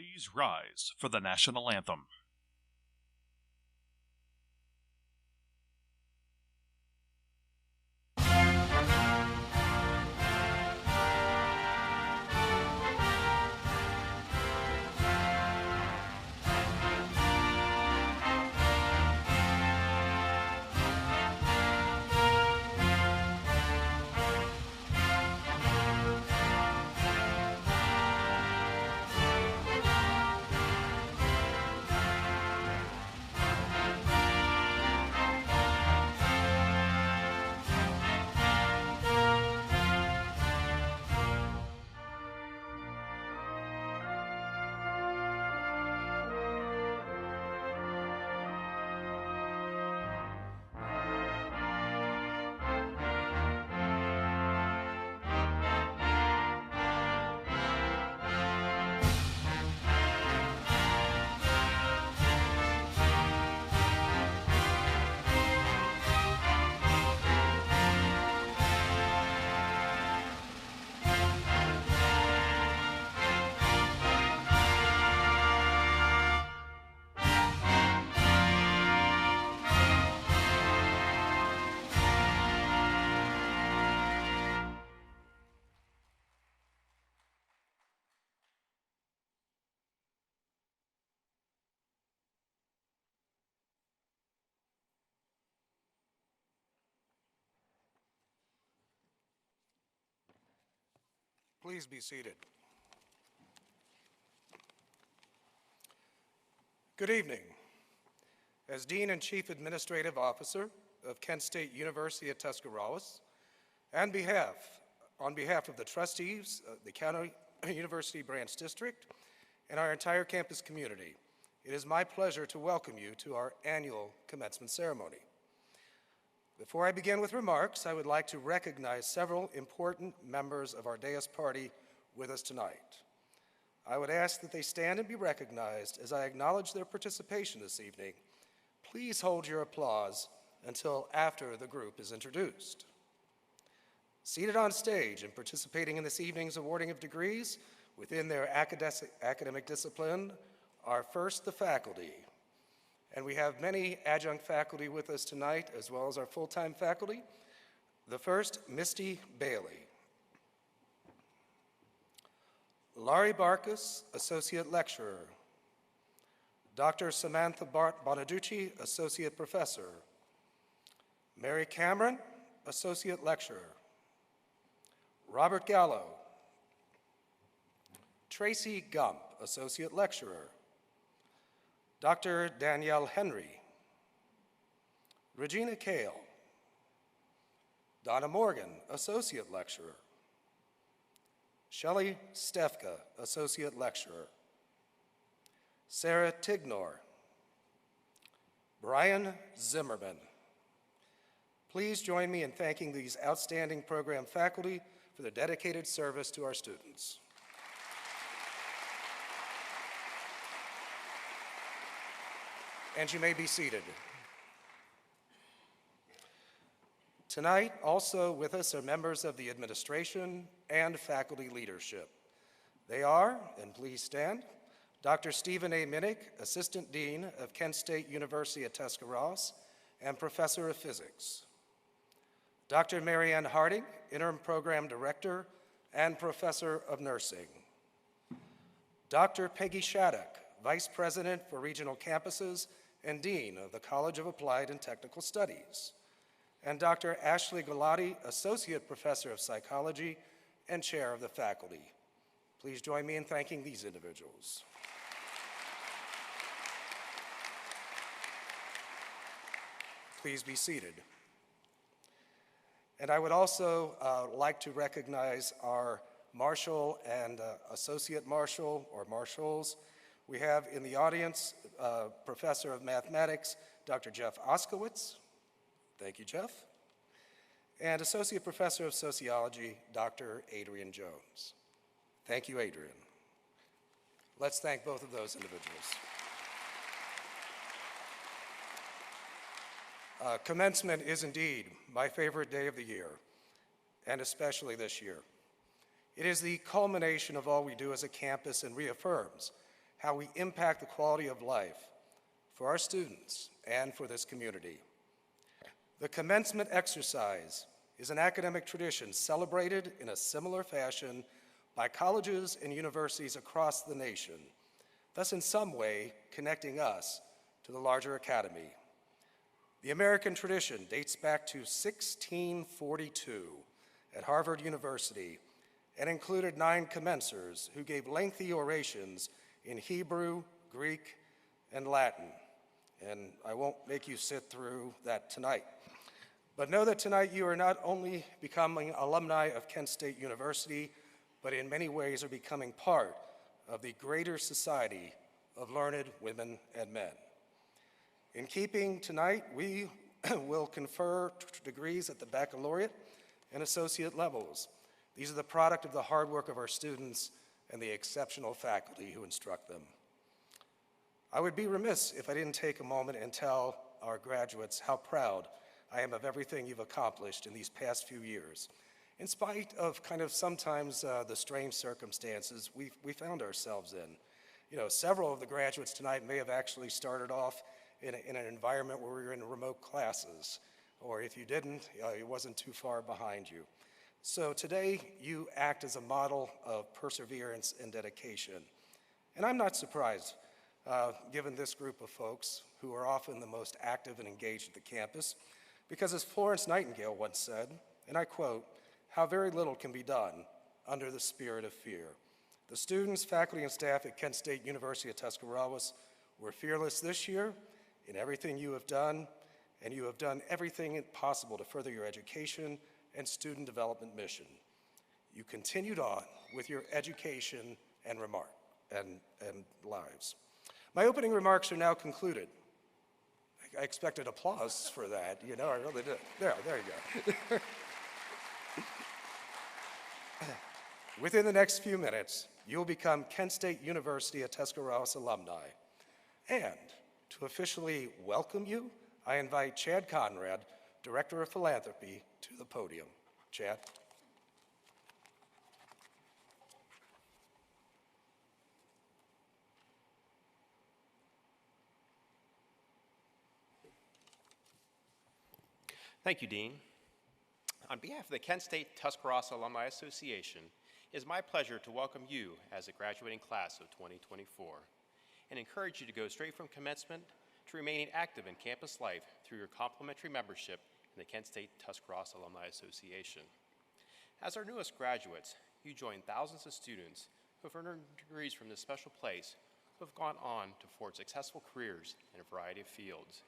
Please rise for the national anthem. Please be seated. Good evening. As Dean and Chief Administrative Officer of Kent State University at Tuscarawas, on behalf of the trustees of the County University Branch District and our entire campus community, it is my pleasure to welcome you to our annual commencement ceremony. Before I begin with remarks, I would like to recognize several important members of our dais party with us tonight. I would ask that they stand and be recognized as I acknowledge their participation this evening. Please hold your applause until after the group is introduced. Seated on stage and participating in this evening's awarding of degrees within their academic discipline are first the faculty. And we have many adjunct faculty with us tonight, as well as our full-time faculty. The first, Misty Bailey. Laurie Barkus, Associate Lecturer. Dr. Samantha Bonaducci, Associate Professor. Mary Cameron, Associate Lecturer. Robert Gallo. Tracy Gump, Associate Lecturer. Dr. Danielle Henry, Regina Kale, Donna Morgan, Associate Lecturer, Shelley Stefka, Associate Lecturer, Sarah Tignor, Brian Zimmerman. Please join me in thanking these outstanding program faculty for their dedicated service to our students. And you may be seated. Tonight, also with us are members of the administration and faculty leadership. They are, and please stand, Dr. Stephen A. Minnick, Assistant Dean of Kent State University at Tuscarawas and Professor of Physics. Dr. Mary Ann Harding, Interim Program Director and Professor of Nursing. Dr. Peggy Shattuck, Vice President for Regional Campuses and Dean of the College of Applied and Technical Studies, and Dr. Ashley Galati, Associate Professor of Psychology and Chair of the Faculty. Please join me in thanking these individuals. Please be seated. And I would also like to recognize our Marshal and Associate Marshal, or Marshals. We have in the audience Professor of Mathematics, Dr. Jeff Oskowitz. Thank you, Jeff. And Associate Professor of Sociology, Dr. Adrian Jones. Thank you, Adrian. Let's thank both of those individuals. Commencement is indeed my favorite day of the year, and especially this year. It is the culmination of all we do as a campus and reaffirms how we impact the quality of life for our students and for this community. The commencement exercise is an academic tradition celebrated in a similar fashion by colleges and universities across the nation, thus in some way connecting us to the larger academy. The American tradition dates back to 1642 at Harvard University and included 9 commencers who gave lengthy orations in Hebrew, Greek, and Latin. And I won't make you sit through that tonight. But know that tonight you are not only becoming alumni of Kent State University, but in many ways are becoming part of the greater society of learned women and men. In keeping tonight, we will confer degrees at the baccalaureate and associate levels. These are the product of the hard work of our students and the exceptional faculty who instruct them. I would be remiss if I didn't take a moment and tell our graduates how proud I am of everything you've accomplished in these past few years. In spite of kind of sometimes the strange circumstances we found ourselves in. You know, several of the graduates tonight may have actually started off in an environment where we were in remote classes, or if you didn't, it wasn't too far behind you. So today, you act as a model of perseverance and dedication. And I'm not surprised, given this group of folks who are often the most active and engaged at the campus, because as Florence Nightingale once said, and I quote, "How very little can be done under the spirit of fear." The students, faculty, and staff at Kent State University at Tuscarawas were fearless this year in everything you have done, and you have done everything possible to further your education and student development mission. You continued on with your education and lives. My opening remarks are now concluded. I expected applause for that, you know, I really did. There you go. Within the next few minutes, you'll become Kent State University at Tuscarawas alumni. And to officially welcome you, I invite Chad Conrad, Director of Philanthropy, to the podium. Chad. Thank you, Dean. On behalf of the Kent State Tuscarawas Alumni Association, it is my pleasure to welcome you as a graduating class of 2024 and encourage you to go straight from commencement to remaining active in campus life through your complimentary membership in the Kent State Tuscarawas Alumni Association. As our newest graduates, you join thousands of students who have earned degrees from this special place who have gone on to forge successful careers in a variety of fields.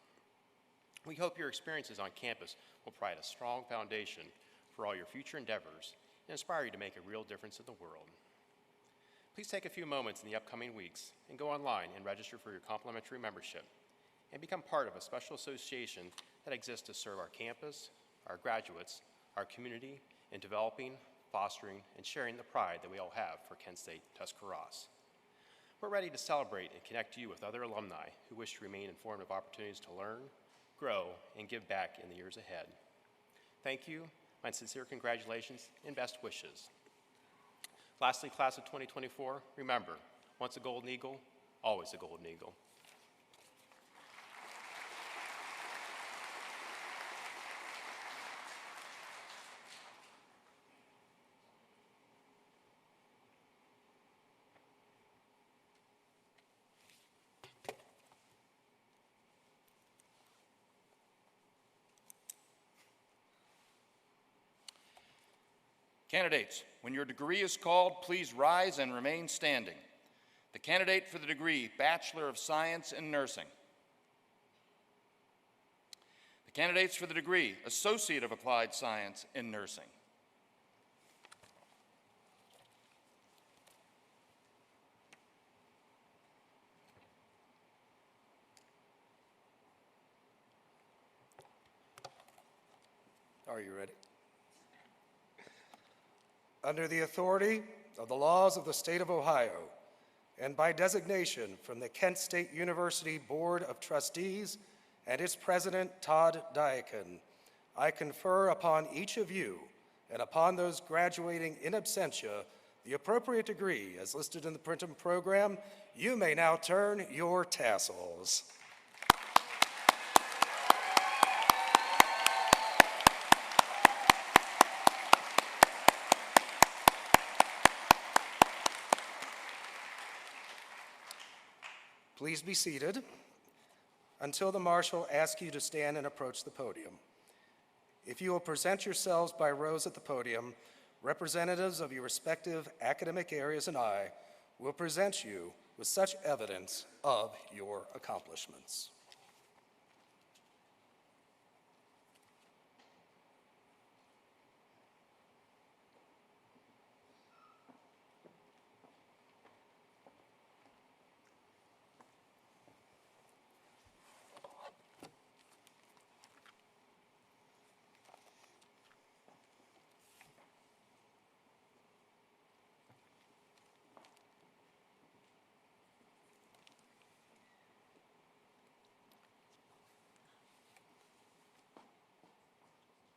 We hope your experiences on campus will provide a strong foundation for all your future endeavors and inspire you to make a real difference in the world. Please take a few moments in the upcoming weeks and go online and register for your complimentary membership and become part of a special association that exists to serve our campus, our graduates, our community in developing, fostering, and sharing the pride that we all have for Kent State Tuscarawas. We're ready to celebrate and connect you with other alumni who wish to remain informed of opportunities to learn, grow, and give back in the years ahead. Thank you, my sincere congratulations, and best wishes. Lastly, class of 2024, remember, once a golden eagle, always a golden eagle. Candidates, when your degree is called, please rise and remain standing. The candidate for the degree Bachelor of Science in Nursing. The candidates for the degree Associate of Applied Science in Nursing. Are you ready? Under the authority of the laws of the state of Ohio and by designation from the Kent State University Board of Trustees and its president, Todd Diakin, I confer upon each of you and upon those graduating in absentia the appropriate degree as listed in the printed program, you may now turn your tassels. Please be seated until the marshal asks you to stand and approach the podium. If you will present yourselves by rows at the podium, representatives of your respective academic areas and I will present you with such evidence of your accomplishments.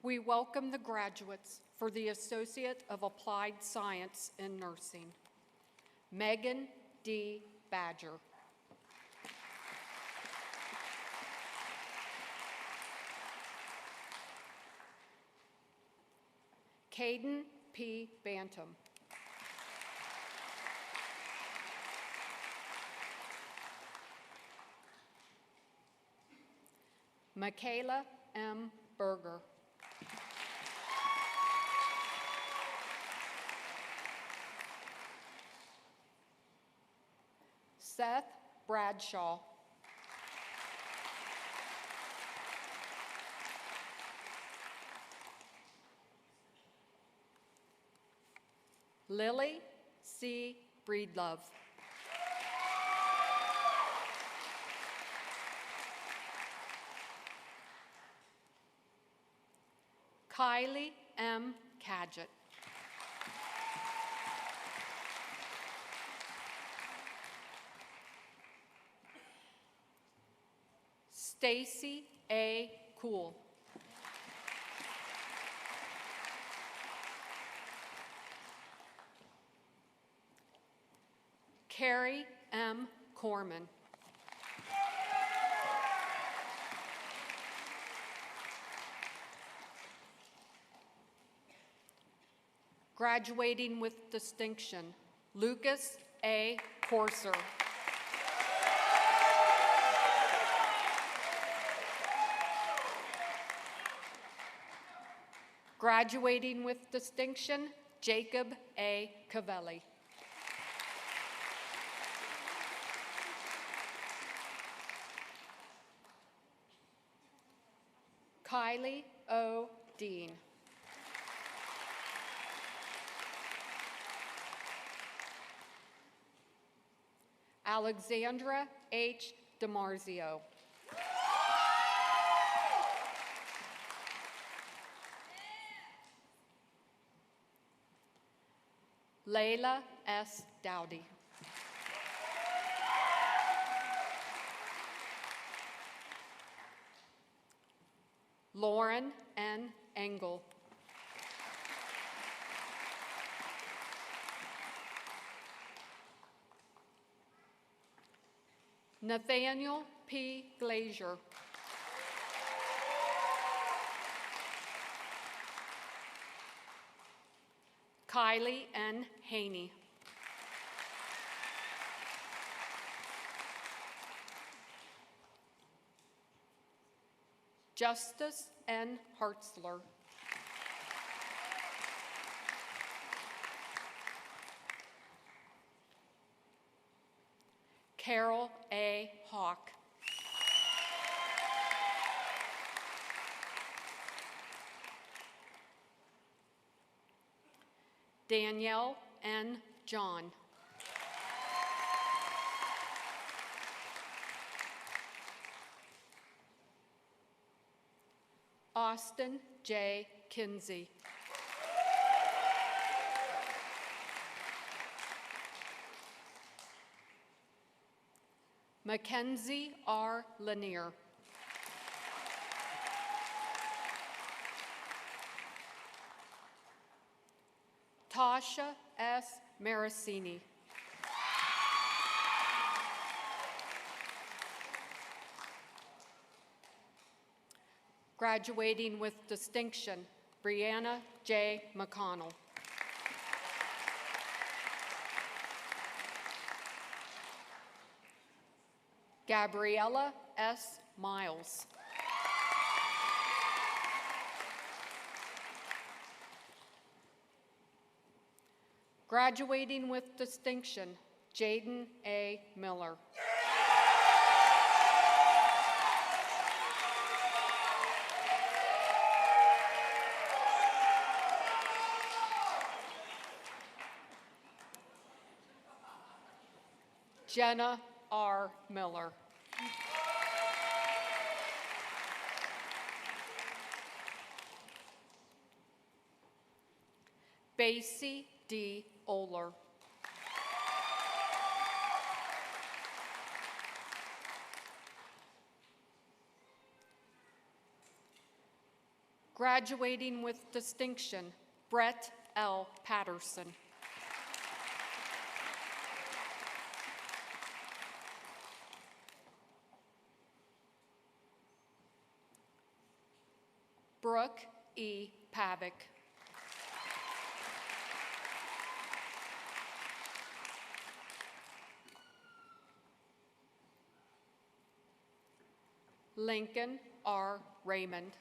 We welcome the graduates for the Associate of Applied Science in Nursing. Megan D. Badger. Caden P. Bantam. Michaela M. Berger. Seth Bradshaw. Lily C. Breedlove. Kylie M. Cadgett. Stacy A. Cool. Carrie M. Corman. Graduating with distinction, Lucas A. Corser. Graduating with distinction, Jacob A. Cavelli. Kylie O. Dean. Alexandra H. DiMarzio. Layla S. Dowdy. Lauren N. Engel. Nathaniel P. Glazier. Kylie N. Haney. Justice N. Hartzler. Carol A. Hawk. Danielle N. John. Austin J. Kinsey. Mackenzie R. Lanier. Tasha S. Marasini. Graduating with distinction, Brianna J. McConnell. Gabriella S. Miles. Graduating with distinction, Jaden A. Miller. Jenna R. Miller. Basie D. Oler. Graduating with distinction, Brett L. Patterson. Brooke E. Pavick. Lincoln R. Raymond.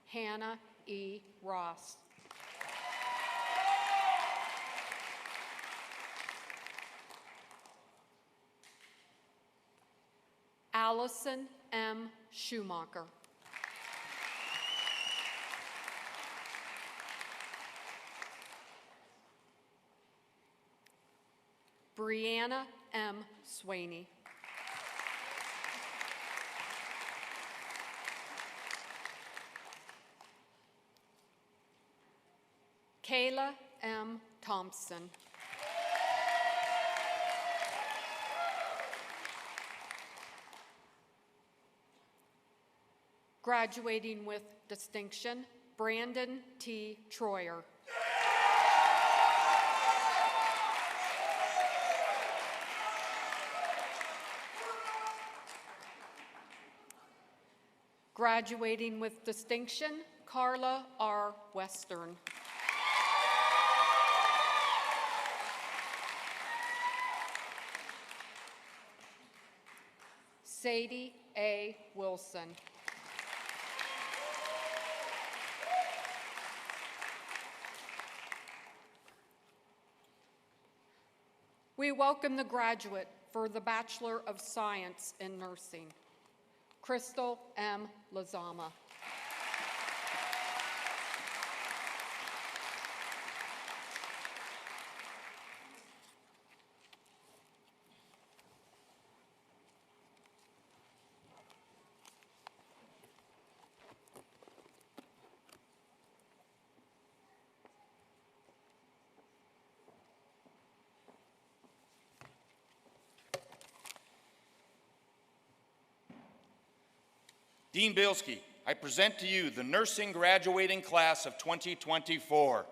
Hannah E. Ross. Allison M. Schumacher. Brianna M. Swaney. Kayla M. Thompson. Graduating with distinction, Brandon T. Troyer. Graduating with distinction, Carla R. Western. Sadie A. Wilson. We welcome the graduate for the Bachelor of Science in Nursing, Crystal M. Lazama. Dean Bilski, I present to you the nursing graduating class of 2024.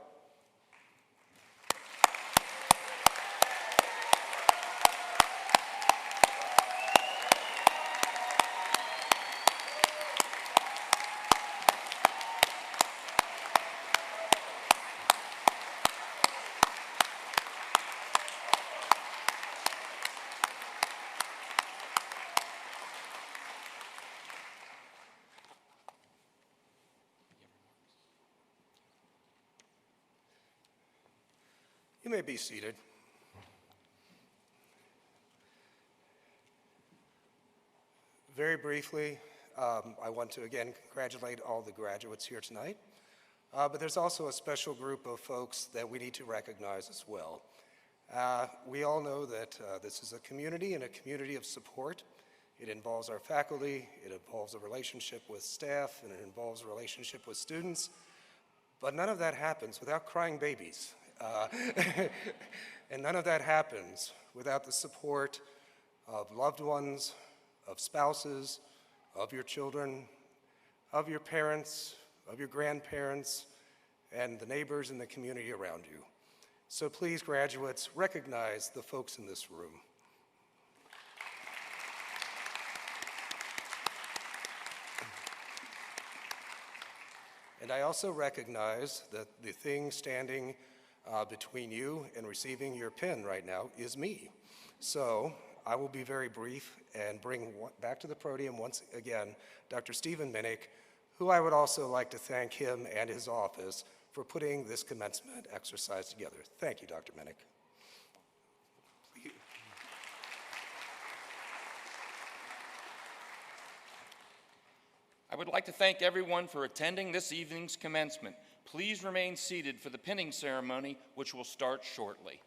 You may be seated. Very briefly, I want to again congratulate all the graduates here tonight, but there's also a special group of folks that we need to recognize as well. We all know that this is a community and a community of support. It involves our faculty, it involves a relationship with staff, and it involves a relationship with students, but none of that happens without crying babies. And none of that happens without the support of loved ones, of spouses, of your children, of your parents, of your grandparents, and the neighbors and the community around you. So please, graduates, recognize the folks in this room. And I also recognize that the thing standing between you and receiving your pin right now is me. So I will be very brief and bring back to the podium once again Dr. Stephen Minnick, who I would also like to thank him and his office for putting this commencement exercise together. Thank you, Dr. Minnick. I would like to thank everyone for attending this evening's commencement. Please remain seated for the pinning ceremony, which will start shortly.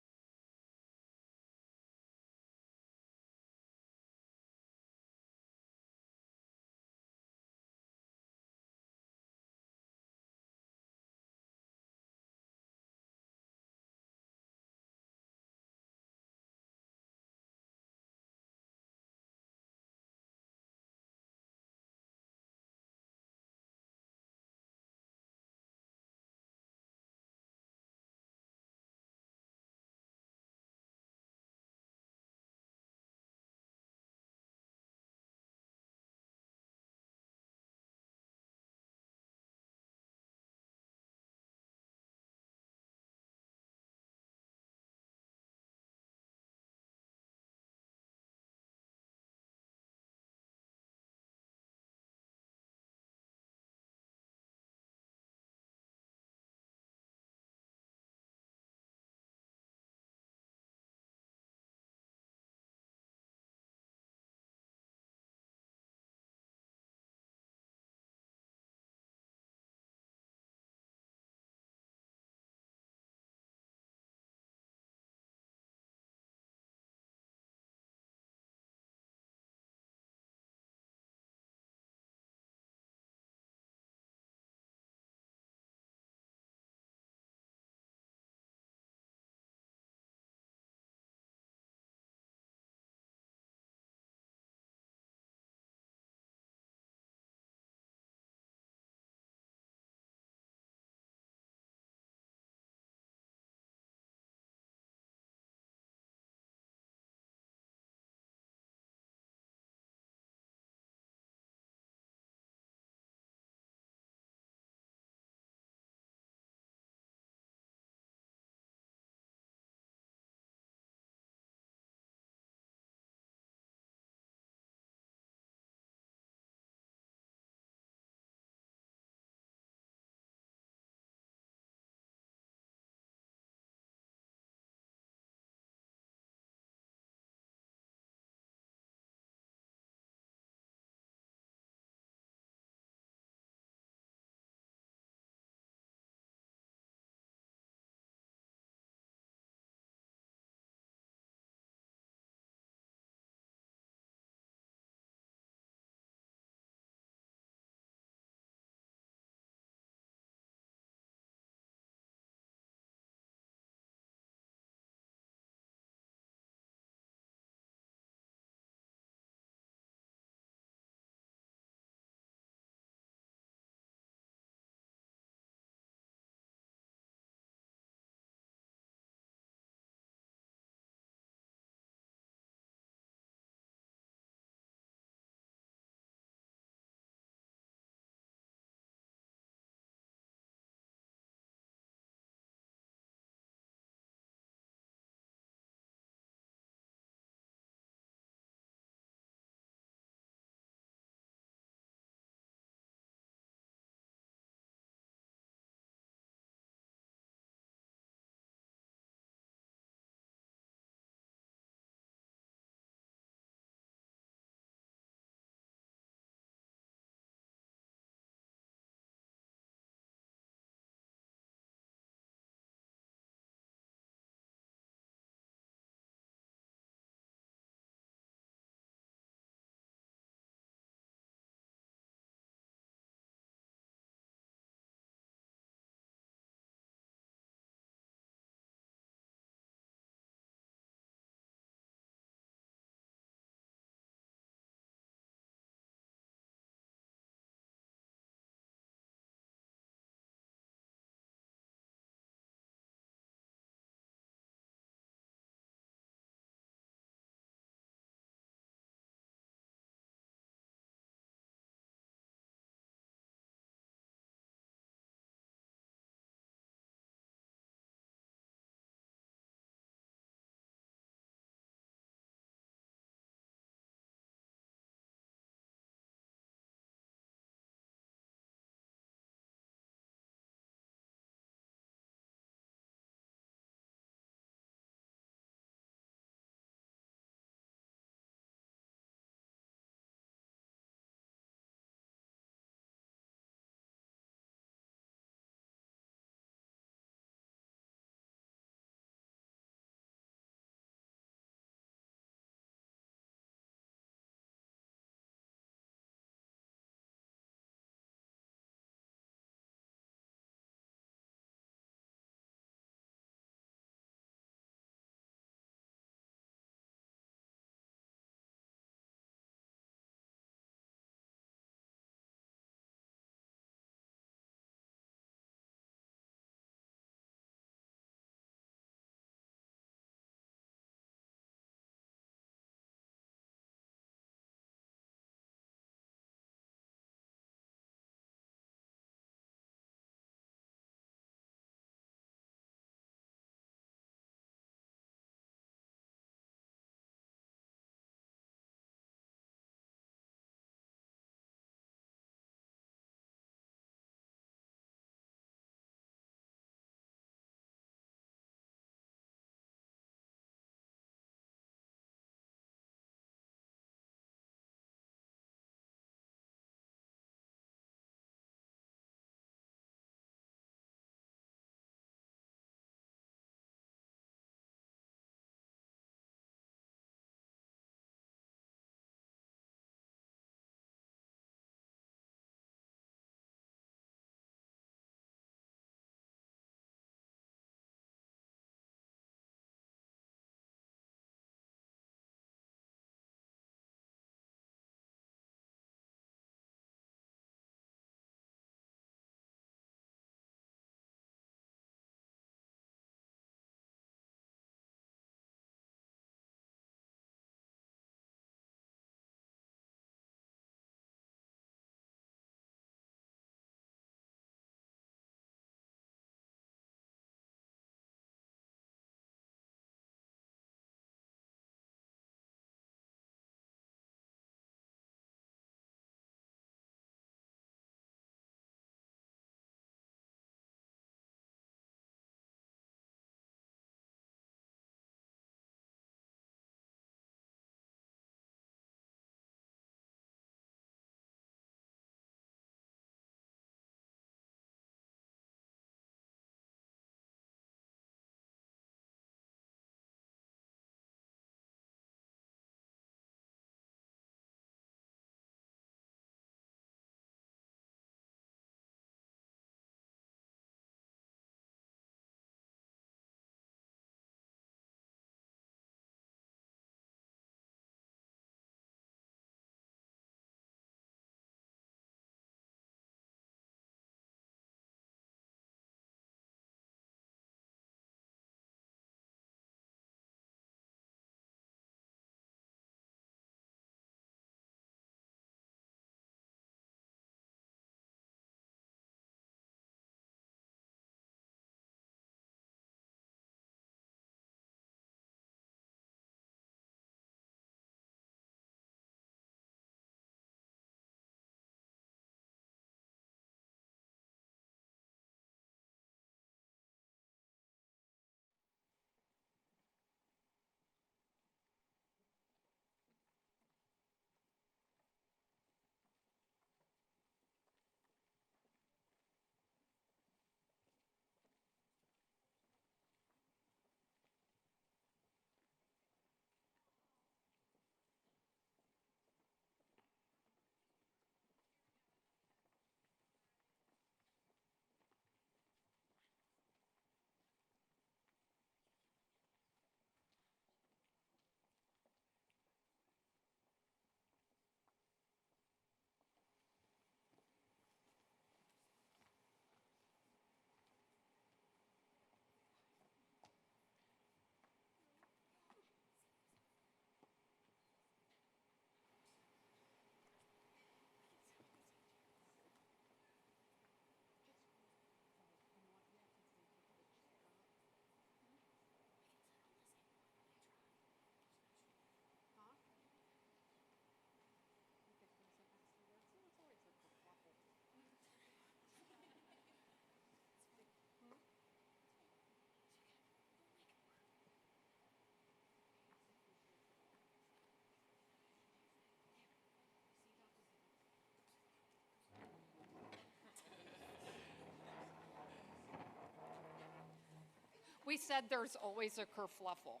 We said there's always a kerfluffle.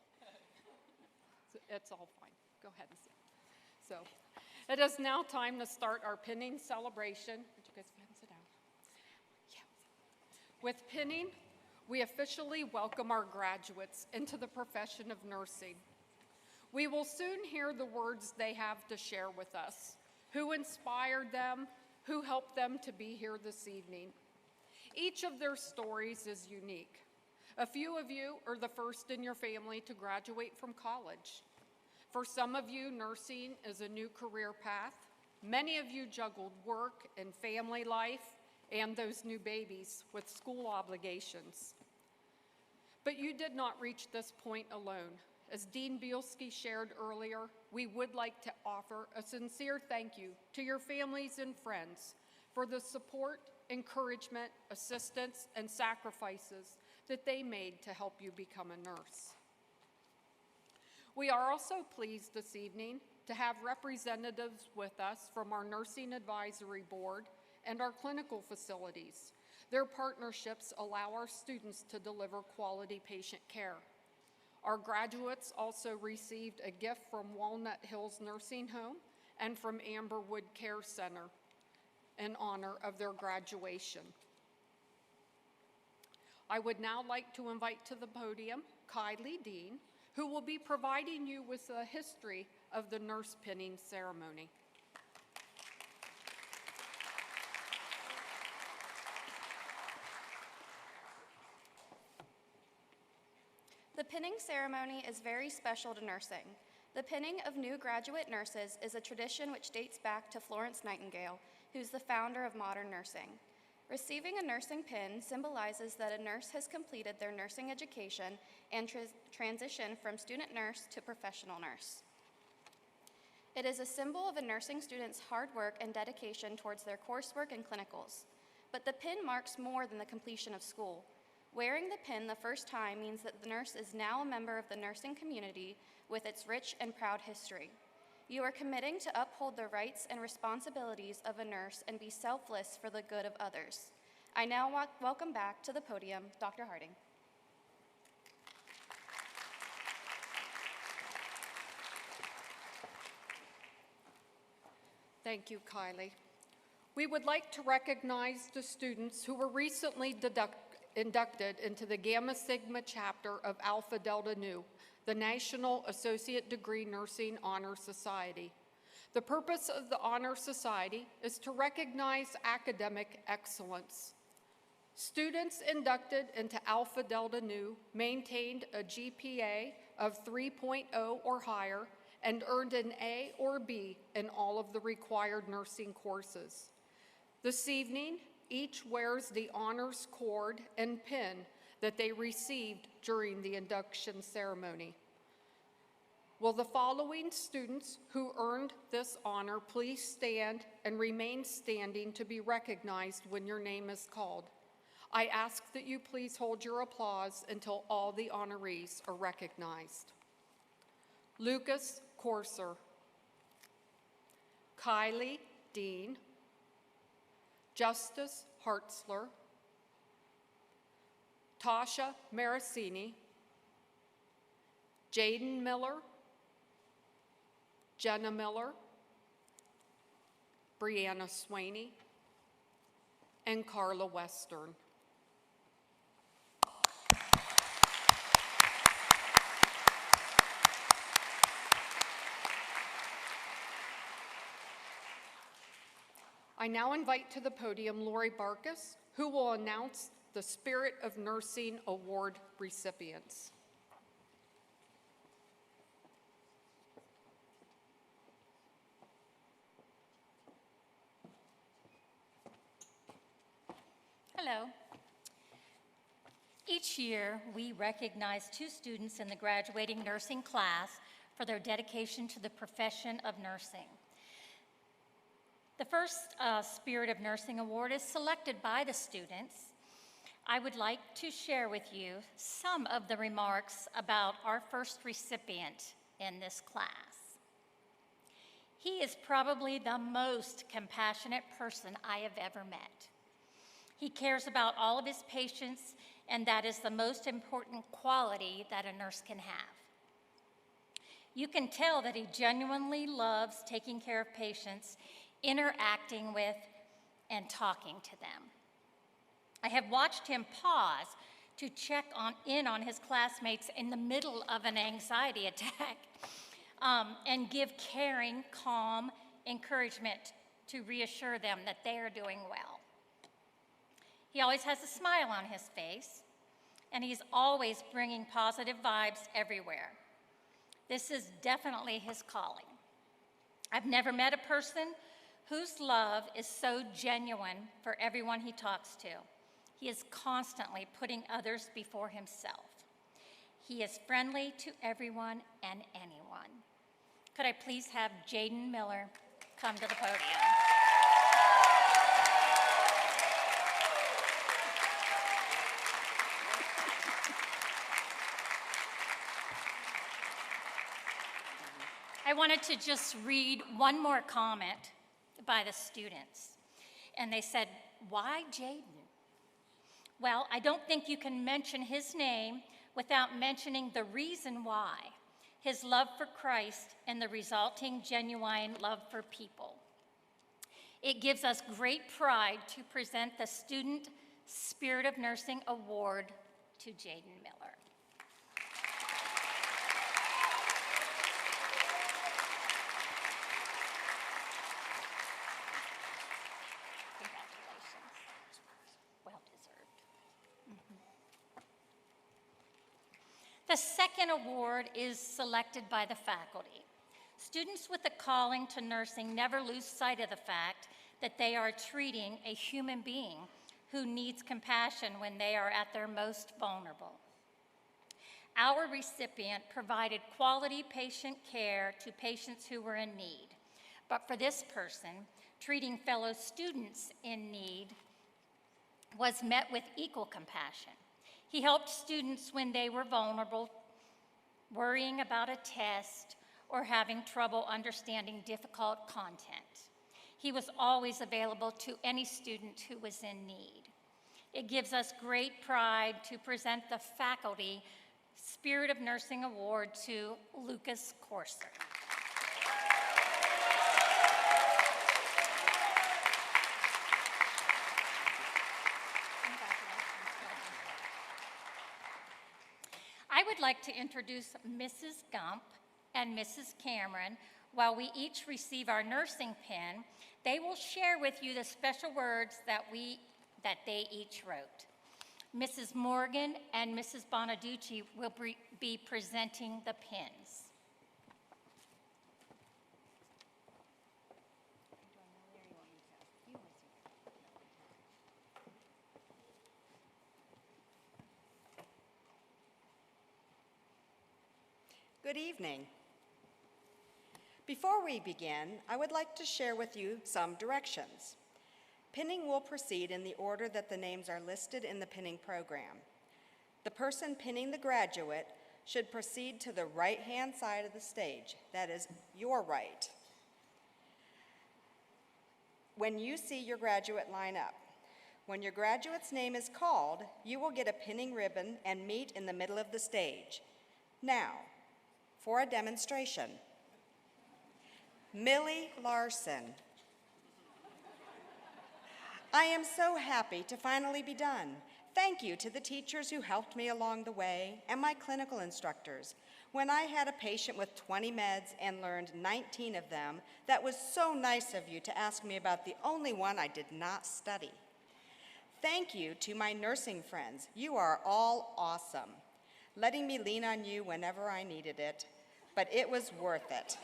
It's all fine. Go ahead and sit. So, it is now time to start our pinning celebration. Would you guys go ahead and sit down? Yeah. With pinning, we officially welcome our graduates into the profession of nursing. We will soon hear the words they have to share with us, who inspired them, who helped them to be here this evening. Each of their stories is unique. A few of you are the first in your family to graduate from college. For some of you, nursing is a new career path. Many of you juggled work and family life and those new babies with school obligations. But you did not reach this point alone. As Dean Bielski shared earlier, we would like to offer a sincere thank you to your families and friends for the support, encouragement, assistance, and sacrifices that they made to help you become a nurse. We are also pleased this evening to have representatives with us from our Nursing Advisory Board and our clinical facilities. Their partnerships allow our students to deliver quality patient care. Our graduates also received a gift from Walnut Hills Nursing Home and from Amberwood Care Center in honor of their graduation. I would now like to invite to the podium Kylie Dean, who will be providing you with a history of the nurse pinning ceremony. The pinning ceremony is very special to nursing. The pinning of new graduate nurses is a tradition which dates back to Florence Nightingale, who's the founder of modern nursing. Receiving a nursing pin symbolizes that a nurse has completed their nursing education and transitioned from student nurse to professional nurse. It is a symbol of a nursing student's hard work and dedication towards their coursework and clinicals. But the pin marks more than the completion of school. Wearing the pin the first time means that the nurse is now a member of the nursing community with its rich and proud history. You are committing to uphold the rights and responsibilities of a nurse and be selfless for the good of others. I now welcome back to the podium Dr. Harding. Thank you, Kylie. We would like to recognize the students who were recently inducted into the Gamma Sigma chapter of Alpha Delta Nu, the National Associate Degree Nursing Honor Society. The purpose of the Honor Society is to recognize academic excellence. Students inducted into Alpha Delta Nu maintained a GPA of 3.0 or higher and earned an A or B in all of the required nursing courses. This evening, each wears the honors cord and pin that they received during the induction ceremony. Will the following students who earned this honor please stand and remain standing to be recognized when your name is called? I ask that you please hold your applause until all the honorees are recognized. Lucas Corser, Kylie Dean, Justice Hartzler, Tasha Marasini, Jaden Miller, Jenna Miller, Brianna Swaney, and Carla Western. I now invite to the podium Lori Barkus, who will announce the Spirit of Nursing Award recipients. Hello. Each year, we recognize 2 students in the graduating nursing class for their dedication to the profession of nursing. The first Spirit of Nursing Award is selected by the students. I would like to share with you some of the remarks about our first recipient in this class. He is probably the most compassionate person I have ever met. He cares about all of his patients and that is the most important quality that a nurse can have. You can tell that he genuinely loves taking care of patients, interacting with, and talking to them. I have watched him pause to check in on his classmates in the middle of an anxiety attack and give caring, calm encouragement to reassure them that they are doing well. He always has a smile on his face, and he's always bringing positive vibes everywhere. This is definitely his calling. I've never met a person whose love is so genuine for everyone he talks to. He is constantly putting others before himself. He is friendly to everyone and anyone. Could I please have Jaden Miller come to the podium? I wanted to just read one more comment by the students. And they said, "Why Jaden?" Well, I don't think you can mention his name without mentioning the reason why: his love for Christ and the resulting genuine love for people. It gives us great pride to present the Student Spirit of Nursing Award to Jaden Miller. The second award is selected by the faculty. Students with a calling to nursing never lose sight of the fact that they are treating a human being who needs compassion when they are at their most vulnerable. Our recipient provided quality patient care to patients who were in need. But for this person, treating fellow students in need was met with equal compassion. He helped students when they were vulnerable, worrying about a test, or having trouble understanding difficult content. He was always available to any student who was in need. It gives us great pride to present the Faculty Spirit of Nursing Award to Lucas Corser. I would like to introduce Mrs. Gump and Mrs. Cameron. While we each receive our nursing pin, they will share with you the special words that they each wrote. Mrs. Morgan and Mrs. Bonaducci will be presenting the pins. Good evening. Before we begin, I would like to share with you some directions. Pinning will proceed in the order that the names are listed in the pinning program. The person pinning the graduate should proceed to the right-hand side of the stage, that is, your right. When you see your graduate line up, when your graduate's name is called, you will get a pinning ribbon and meet in the middle of the stage. Now, for a demonstration. Millie Larson. I am so happy to finally be done. Thank you to the teachers who helped me along the way and my clinical instructors. When I had a patient with 20 meds and learned 19 of them, that was so nice of you to ask me about the only one I did not study. Thank you to my nursing friends. You are all awesome. Letting me lean on you whenever I needed it, but it was worth it.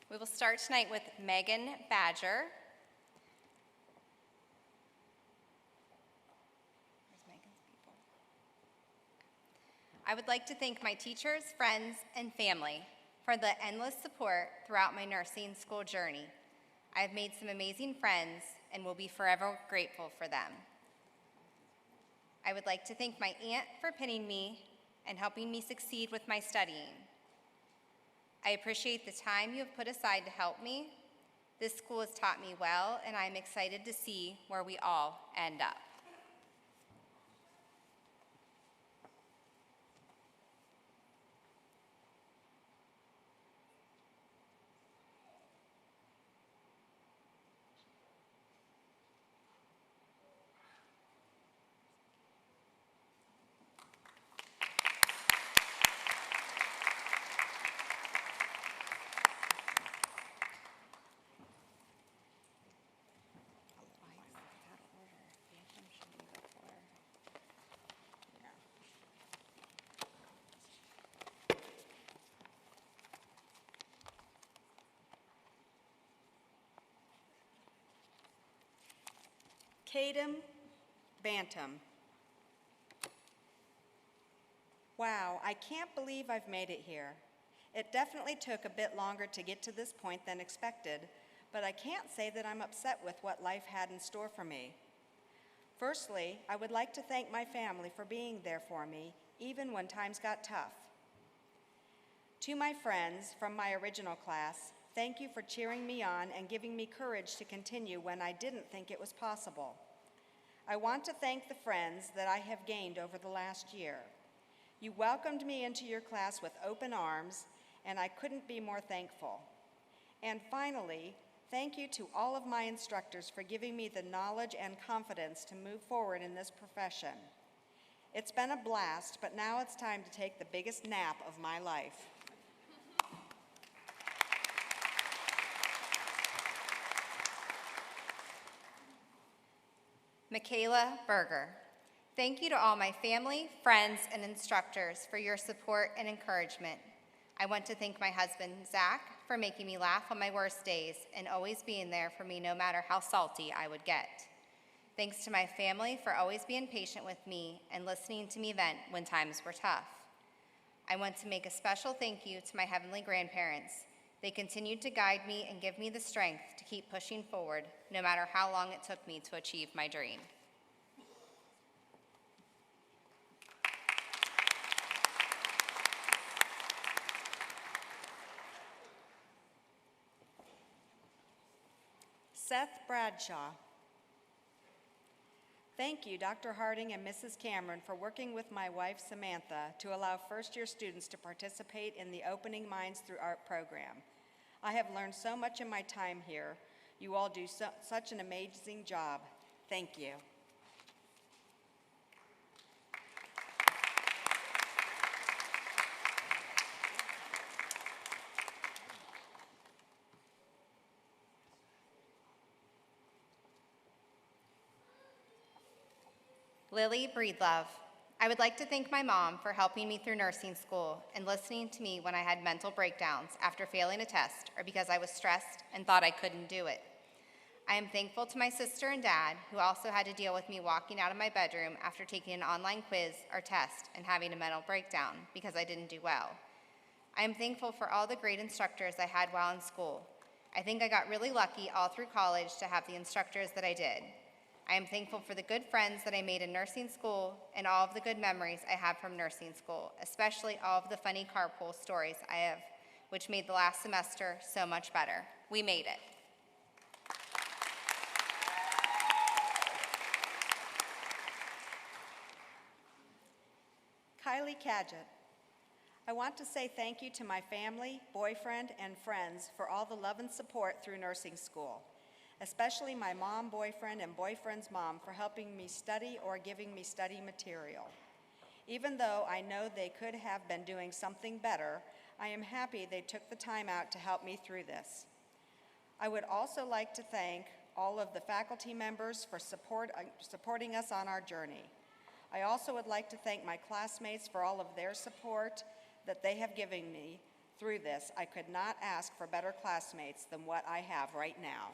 We will start tonight with Megan Badger. I would like to thank my teachers, friends, and family for the endless support throughout my nursing school journey. I have made some amazing friends and will be forever grateful for them. I would like to thank my aunt for pinning me and helping me succeed with my studying. I appreciate the time you have put aside to help me. This school has taught me well, and I'm excited to see where we all end up. Kadam Bantam. Wow, I can't believe I've made it here. It definitely took a bit longer to get to this point than expected, but I can't say that I'm upset with what life had in store for me. Firstly, I would like to thank my family for being there for me, even when times got tough. To my friends from my original class, thank you for cheering me on and giving me courage to continue when I didn't think it was possible. I want to thank the friends that I have gained over the last year. You welcomed me into your class with open arms, and I couldn't be more thankful. And finally, thank you to all of my instructors for giving me the knowledge and confidence to move forward in this profession. It's been a blast, but now it's time to take the biggest nap of my life. Michaela Berger. Thank you to all my family, friends, and instructors for your support and encouragement. I want to thank my husband, Zach, for making me laugh on my worst days and always being there for me no matter how salty I would get. Thanks to my family for always being patient with me and listening to me vent when times were tough. I want to make a special thank you to my heavenly grandparents. They continued to guide me and give me the strength to keep pushing forward, no matter how long it took me to achieve my dream. Seth Bradshaw. Thank you, Dr. Harding and Mrs. Cameron, for working with my wife, Samantha, to allow first-year students to participate in the Opening Minds Through Art program. I have learned so much in my time here. You all do such an amazing job. Thank you. Lily Breedlove. I would like to thank my mom for helping me through nursing school and listening to me when I had mental breakdowns after failing a test or because I was stressed and thought I couldn't do it. I am thankful to my sister and dad who also had to deal with me walking out of my bedroom after taking an online quiz or test and having a mental breakdown because I didn't do well. I am thankful for all the great instructors I had while in school. I think I got really lucky all through college to have the instructors that I did. I am thankful for the good friends that I made in nursing school and all of the good memories I have from nursing school, especially all of the funny carpool stories I have, which made the last semester so much better. We made it. Kylie Cadgett. I want to say thank you to my family, boyfriend, and friends for all the love and support through nursing school, especially my mom, boyfriend, and boyfriend's mom for helping me study or giving me study material. Even though I know they could have been doing something better, I am happy they took the time out to help me through this. I would also like to thank all of the faculty members for supporting us on our journey. I also would like to thank my classmates for all of their support that they have given me through this. I could not ask for better classmates than what I have right now.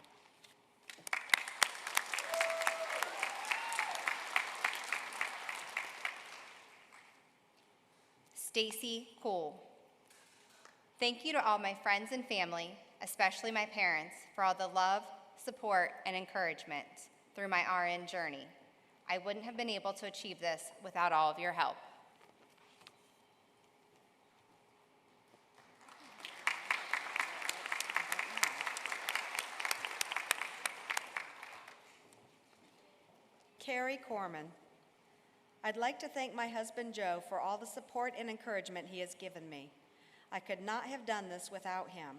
Stacy Cole. Thank you to all my friends and family, especially my parents, for all the love, support, and encouragement through my RN journey. I wouldn't have been able to achieve this without all of your help. Carrie Corman. I'd like to thank my husband Joe for all the support and encouragement he has given me. I could not have done this without him.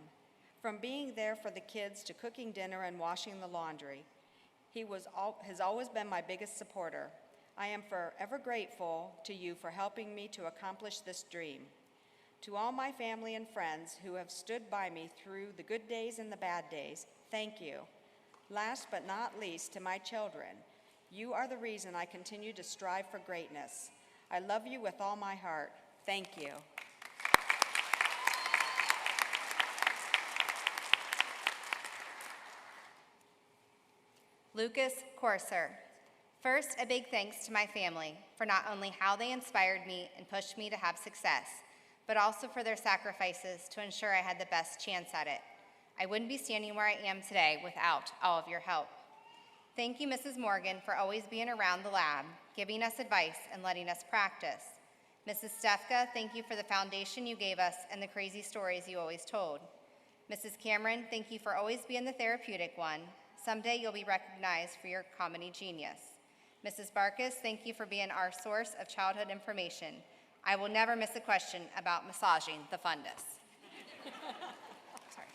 From being there for the kids to cooking dinner and washing the laundry, he has always been my biggest supporter. I am forever grateful to you for helping me to accomplish this dream. To all my family and friends who have stood by me through the good days and the bad days, thank you. Last but not least, to my children, you are the reason I continue to strive for greatness. I love you with all my heart. Thank you. Lucas Corser. First, a big thanks to my family for not only how they inspired me and pushed me to have success, but also for their sacrifices to ensure I had the best chance at it. I wouldn't be standing where I am today without all of your help. Thank you, Mrs. Morgan, for always being around the lab, giving us advice and letting us practice. Mrs. Stefka, thank you for the foundation you gave us and the crazy stories you always told. Mrs. Cameron, thank you for always being the therapeutic one. Someday you'll be recognized for your comedy genius. Mrs. Barkas, thank you for being our source of childhood information. I will never miss a question about massaging the fundus. Sorry.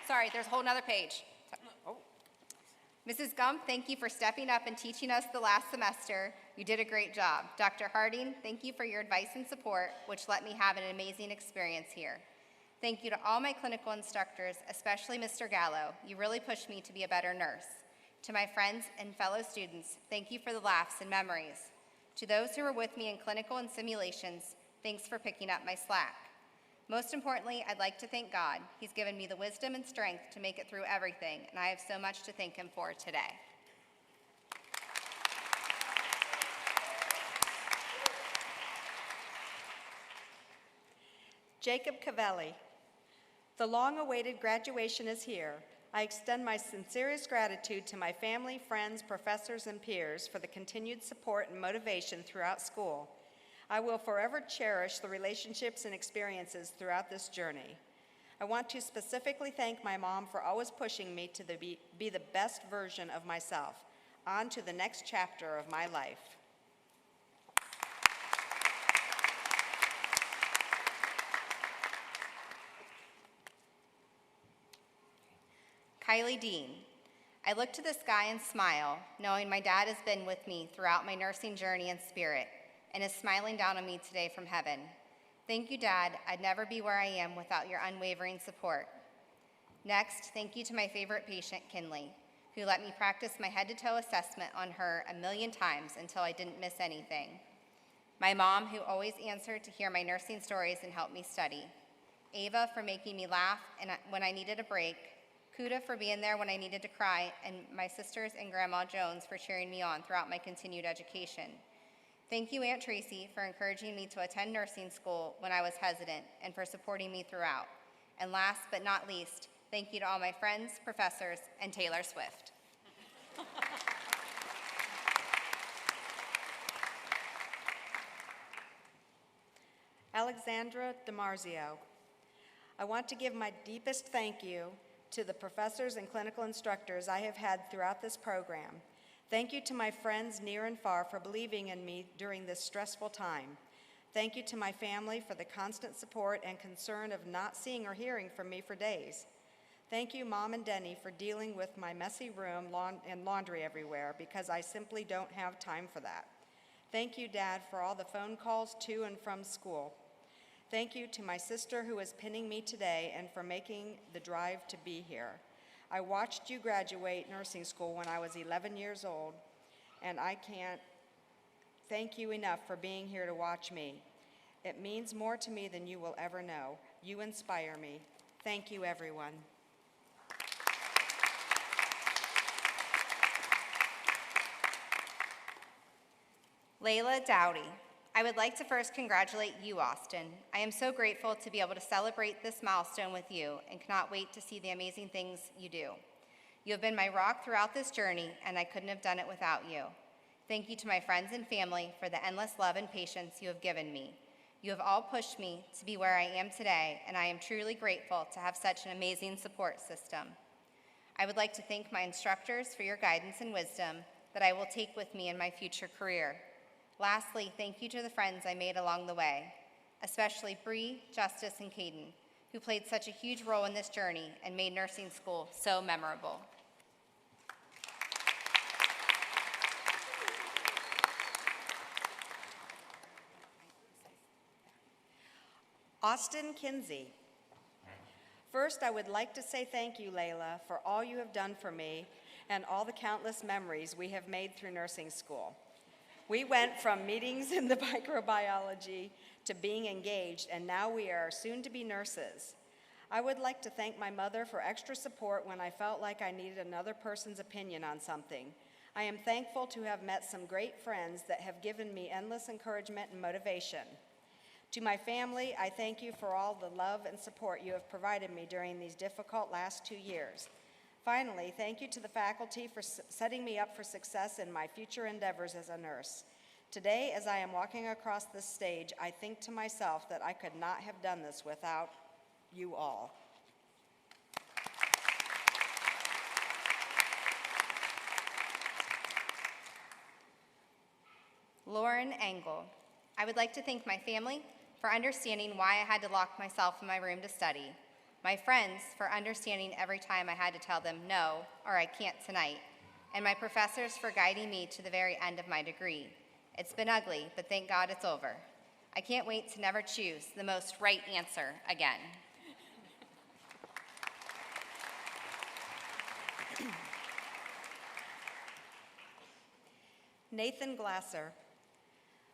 Sorry, there's a whole nother page. Oh. Mrs. Gump, thank you for stepping up and teaching us the last semester. You did a great job. Dr. Harding, thank you for your advice and support, which let me have an amazing experience here. Thank you to all my clinical instructors, especially Mr. Gallo. You really pushed me to be a better nurse. To my friends and fellow students, thank you for the laughs and memories. To those who were with me in clinical and simulations, thanks for picking up my slack. Most importantly, I'd like to thank God. He's given me the wisdom and strength to make it through everything, and I have so much to thank him for today. Jacob Cavelli. The long-awaited graduation is here. I extend my sincerest gratitude to my family, friends, professors, and peers for the continued support and motivation throughout school. I will forever cherish the relationships and experiences throughout this journey. I want to specifically thank my mom for always pushing me to be the best version of myself. On to the next chapter of my life. Kylie Dean. I look to the sky and smile, knowing my dad has been with me throughout my nursing journey in spirit and is smiling down on me today from heaven. Thank you, Dad. I'd never be where I am without your unwavering support. Next, thank you to my favorite patient, Kinley, who let me practice my head-to-toe assessment on her 1,000,000 times until I didn't miss anything. My mom, who always answered to hear my nursing stories and help me study. Ava for making me laugh when I needed a break. Kuda for being there when I needed to cry, and my sisters and Grandma Jones for cheering me on throughout my continued education. Thank you, Aunt Tracy, for encouraging me to attend nursing school when I was hesitant and for supporting me throughout. And last but not least, thank you to all my friends, professors, and Taylor Swift. Alexandra DiMarzio. I want to give my deepest thank you to the professors and clinical instructors I have had throughout this program. Thank you to my friends near and far for believing in me during this stressful time. Thank you to my family for the constant support and concern of not seeing or hearing from me for days. Thank you, Mom and Denny, for dealing with my messy room and laundry everywhere, because I simply don't have time for that. Thank you, Dad, for all the phone calls to and from school. Thank you to my sister who is pinning me today and for making the drive to be here. I watched you graduate nursing school when I was 11 years old, and I can't thank you enough for being here to watch me. It means more to me than you will ever know. You inspire me. Thank you, everyone. Layla Dowdy. I would like to first congratulate you, Austin. I am so grateful to be able to celebrate this milestone with you and cannot wait to see the amazing things you do. You have been my rock throughout this journey, and I couldn't have done it without you. Thank you to my friends and family for the endless love and patience you have given me. You have all pushed me to be where I am today, and I am truly grateful to have such an amazing support system. I would like to thank my instructors for your guidance and wisdom that I will take with me in my future career. Lastly, thank you to the friends I made along the way, especially Bree, Justice, and Caden, who played such a huge role in this journey and made nursing school so memorable. Austin Kinsey. First, I would like to say thank you, Layla, for all you have done for me and all the countless memories we have made through nursing school. We went from meetings in the microbiology to being engaged, and now we are soon to be nurses. I would like to thank my mother for extra support when I felt like I needed another person's opinion on something. I am thankful to have met some great friends that have given me endless encouragement and motivation. To my family, I thank you for all the love and support you have provided me during these difficult last 2 years. Finally, thank you to the faculty for setting me up for success in my future endeavors as a nurse. Today, as I am walking across this stage, I think to myself that I could not have done this without you all. Lauren Engel. I would like to thank my family for understanding why I had to lock myself in my room to study, my friends for understanding every time I had to tell them no or I can't tonight, and my professors for guiding me to the very end of my degree. It's been ugly, but thank God it's over. I can't wait to never choose the most right answer again. Nathan Glasser.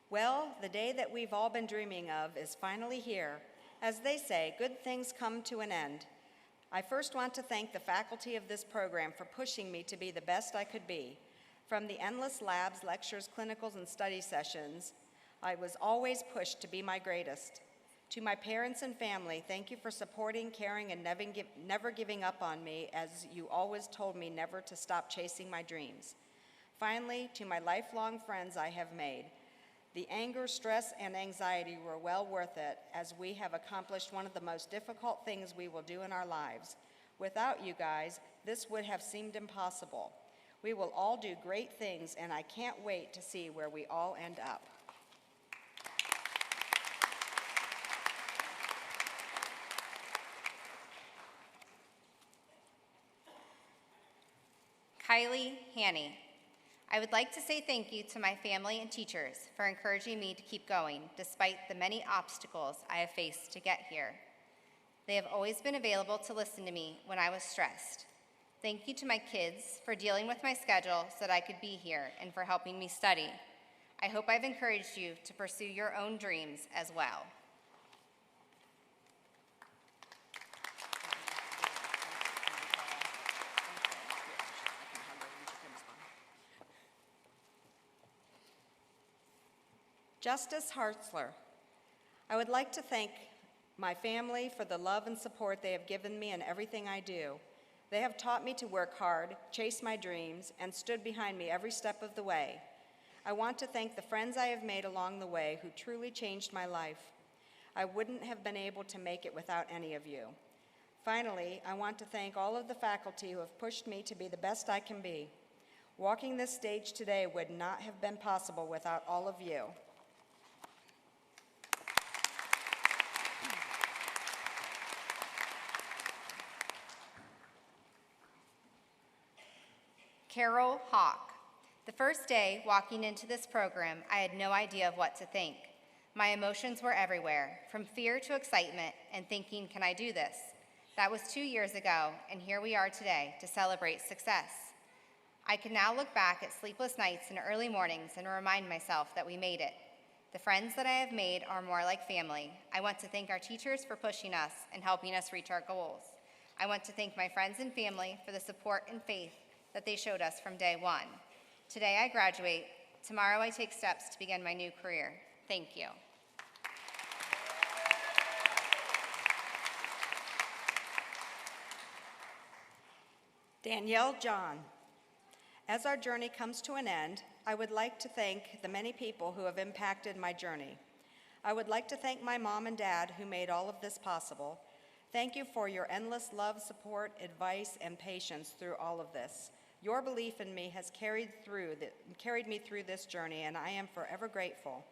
Well, the day that we've all been dreaming of is finally here. As they say, good things come to an end. I first want to thank the faculty of this program for pushing me to be the best I could be. From the endless labs, lectures, clinicals, and study sessions, I was always pushed to be my greatest. To my parents and family, thank you for supporting, caring, and never giving up on me, as you always told me never to stop chasing my dreams. Finally, to my lifelong friends I have made, the anger, stress, and anxiety were well worth it, as we have accomplished one of the most difficult things we will do in our lives. Without you guys, this would have seemed impossible. We will all do great things, and I can't wait to see where we all end up. Kylie Haney. I would like to say thank you to my family and teachers for encouraging me to keep going despite the many obstacles I have faced to get here. They have always been available to listen to me when I was stressed. Thank you to my kids for dealing with my schedule so that I could be here and for helping me study. I hope I've encouraged you to pursue your own dreams as well. Justice Hartzler. I would like to thank my family for the love and support they have given me in everything I do. They have taught me to work hard, chase my dreams, and stood behind me every step of the way. I want to thank the friends I have made along the way who truly changed my life. I wouldn't have been able to make it without any of you. Finally, I want to thank all of the faculty who have pushed me to be the best I can be. Walking this stage today would not have been possible without all of you. Carol Hawk. The first day walking into this program, I had no idea of what to think. My emotions were everywhere, from fear to excitement and thinking, can I do this? That was 2 years ago, and here we are today to celebrate success. I can now look back at sleepless nights and early mornings and remind myself that we made it. The friends that I have made are more like family. I want to thank our teachers for pushing us and helping us reach our goals. I want to thank my friends and family for the support and faith that they showed us from day one. Today I graduate. Tomorrow I take steps to begin my new career. Thank you. Danielle John. As our journey comes to an end, I would like to thank the many people who have impacted my journey. I would like to thank my mom and dad who made all of this possible. Thank you for your endless love, support, advice, and patience through all of this. Your belief in me has carried me through this journey, and I am forever grateful.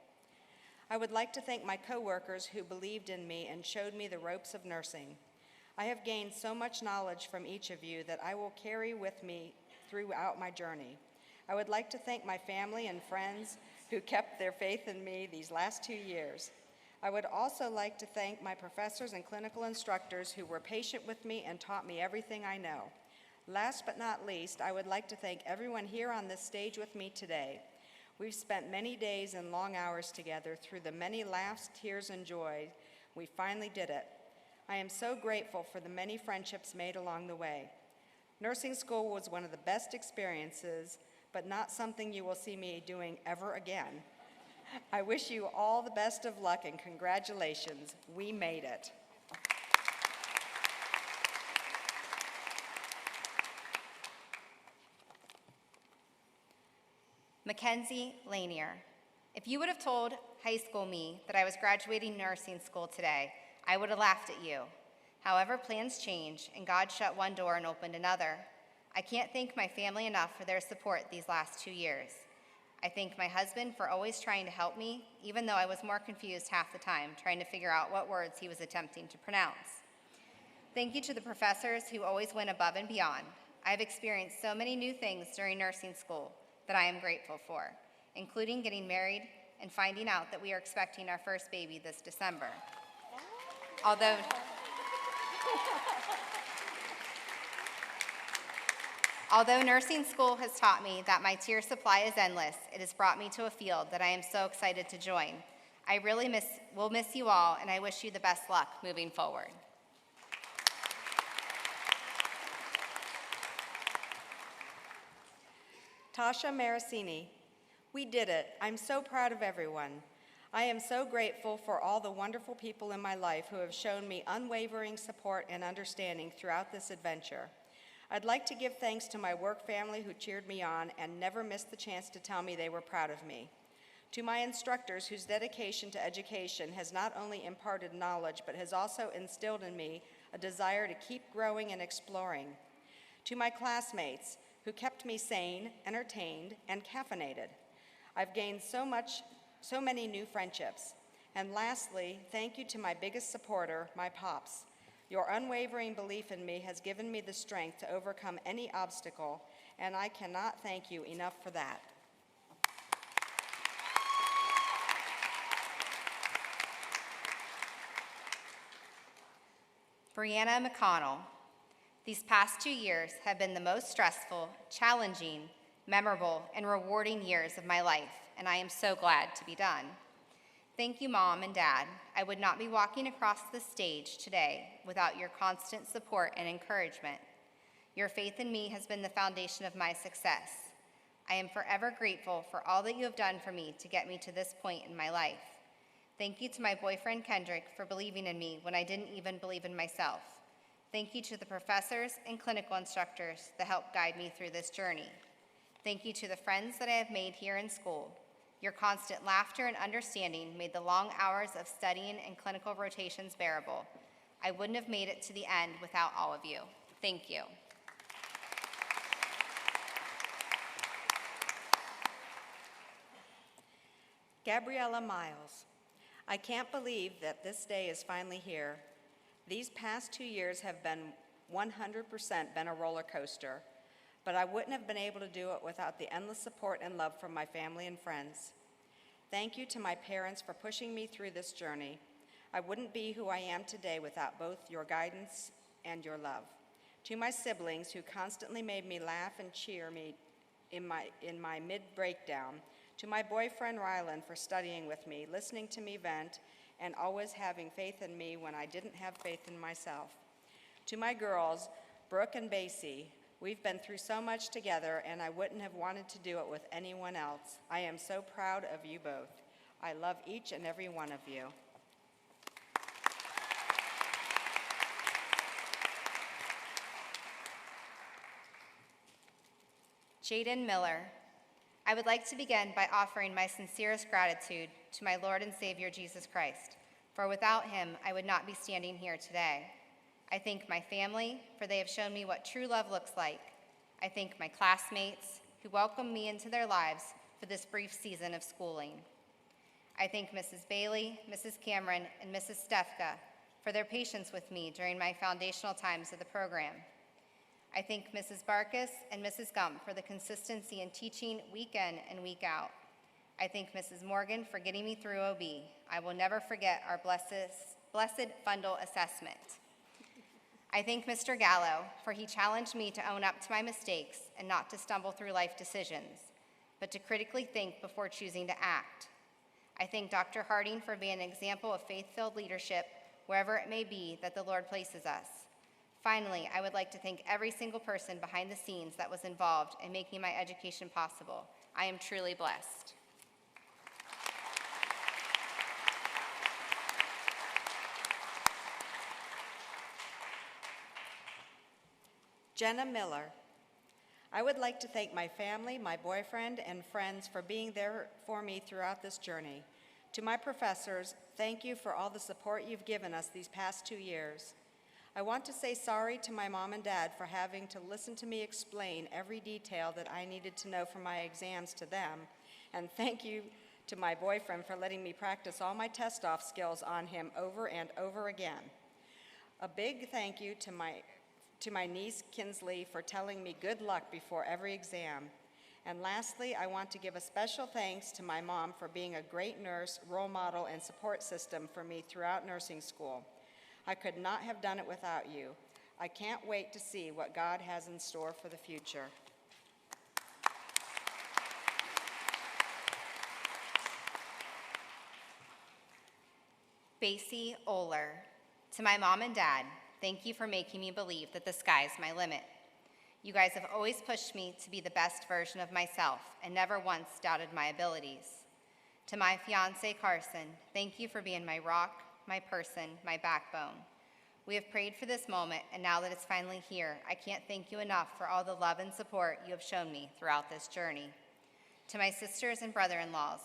I would like to thank my coworkers who believed in me and showed me the ropes of nursing. I have gained so much knowledge from each of you that I will carry with me throughout my journey. I would like to thank my family and friends who kept their faith in me these last 2 years. I would also like to thank my professors and clinical instructors who were patient with me and taught me everything I know. Last but not least, I would like to thank everyone here on this stage with me today. We've spent many days and long hours together. Through the many laughs, tears, and joy, we finally did it. I am so grateful for the many friendships made along the way. Nursing school was one of the best experiences, but not something you will see me doing ever again. I wish you all the best of luck and congratulations. We made it. Mackenzie Lanier. If you would have told high school me that I was graduating nursing school today, I would have laughed at you. However, plans change, and God shut one door and opened another. I can't thank my family enough for their support these last 2 years. I thank my husband for always trying to help me, even though I was more confused half the time, trying to figure out what words he was attempting to pronounce. Thank you to the professors who always went above and beyond. I have experienced so many new things during nursing school that I am grateful for, including getting married and finding out that we are expecting our first baby this December. Although nursing school has taught me that my tear supply is endless, it has brought me to a field that I am so excited to join. I really will miss you all, and I wish you the best luck moving forward. Tasha Marasini, we did it. I'm so proud of everyone. I am so grateful for all the wonderful people in my life who have shown me unwavering support and understanding throughout this adventure. I'd like to give thanks to my work family who cheered me on and never missed the chance to tell me they were proud of me. To my instructors whose dedication to education has not only imparted knowledge but has also instilled in me a desire to keep growing and exploring. To my classmates who kept me sane, entertained, and caffeinated. I've gained so many new friendships. And lastly, thank you to my biggest supporter, my pops. Your unwavering belief in me has given me the strength to overcome any obstacle, and I cannot thank you enough for that. Brianna McConnell. These past 2 years have been the most stressful, challenging, memorable, and rewarding years of my life, and I am so glad to be done. Thank you, Mom and Dad. I would not be walking across this stage today without your constant support and encouragement. Your faith in me has been the foundation of my success. I am forever grateful for all that you have done for me to get me to this point in my life. Thank you to my boyfriend, Kendrick, for believing in me when I didn't even believe in myself. Thank you to the professors and clinical instructors that helped guide me through this journey. Thank you to the friends that I have made here in school. Your constant laughter and understanding made the long hours of studying and clinical rotations bearable. I wouldn't have made it to the end without all of you. Thank you. Gabriella Miles. I can't believe that this day is finally here. These past 2 years have been 100% been a roller coaster, but I wouldn't have been able to do it without the endless support and love from my family and friends. Thank you to my parents for pushing me through this journey. I wouldn't be who I am today without both your guidance and your love. To my siblings who constantly made me laugh and cheer me in my mid-breakdown. To my boyfriend Rylan for studying with me, listening to me vent, and always having faith in me when I didn't have faith in myself. To my girls, Brooke and Basie, we've been through so much together, and I wouldn't have wanted to do it with anyone else. I am so proud of you both. I love each and every one of you. Jaden Miller. I would like to begin by offering my sincerest gratitude to my Lord and Savior Jesus Christ, for without him, I would not be standing here today. I thank my family, for they have shown me what true love looks like. I thank my classmates, who welcomed me into their lives for this brief season of schooling. I thank Mrs. Bailey, Mrs. Cameron, and Mrs. Stefka for their patience with me during my foundational times of the program. I thank Mrs. Barkas and Mrs. Gump for the consistency in teaching week in and week out. I thank Mrs. Morgan for getting me through OB. I will never forget our blessed bundle assessment. I thank Mr. Gallo for he challenged me to own up to my mistakes and not to stumble through life decisions, but to critically think before choosing to act. I thank Dr. Harding for being an example of faith-filled leadership wherever it may be that the Lord places us. Finally, I would like to thank every single person behind the scenes that was involved in making my education possible. I am truly blessed. Jenna Miller. I would like to thank my family, my boyfriend, and friends for being there for me throughout this journey. To my professors, thank you for all the support you've given us these past 2 years. I want to say sorry to my mom and dad for having to listen to me explain every detail that I needed to know for my exams to them, and thank you to my boyfriend for letting me practice all my test-off skills on him over and over again. A big thank you to my niece, Kinsley, for telling me good luck before every exam. And lastly, I want to give a special thanks to my mom for being a great nurse, role model, and support system for me throughout nursing school. I could not have done it without you. I can't wait to see what God has in store for the future. Basie Oler. To my mom and dad, thank you for making me believe that the sky's my limit. You guys have always pushed me to be the best version of myself and never once doubted my abilities. To my fiance, Carson, thank you for being my rock, my person, my backbone. We have prayed for this moment, and now that it's finally here, I can't thank you enough for all the love and support you have shown me throughout this journey. To my sisters and brother-in-laws,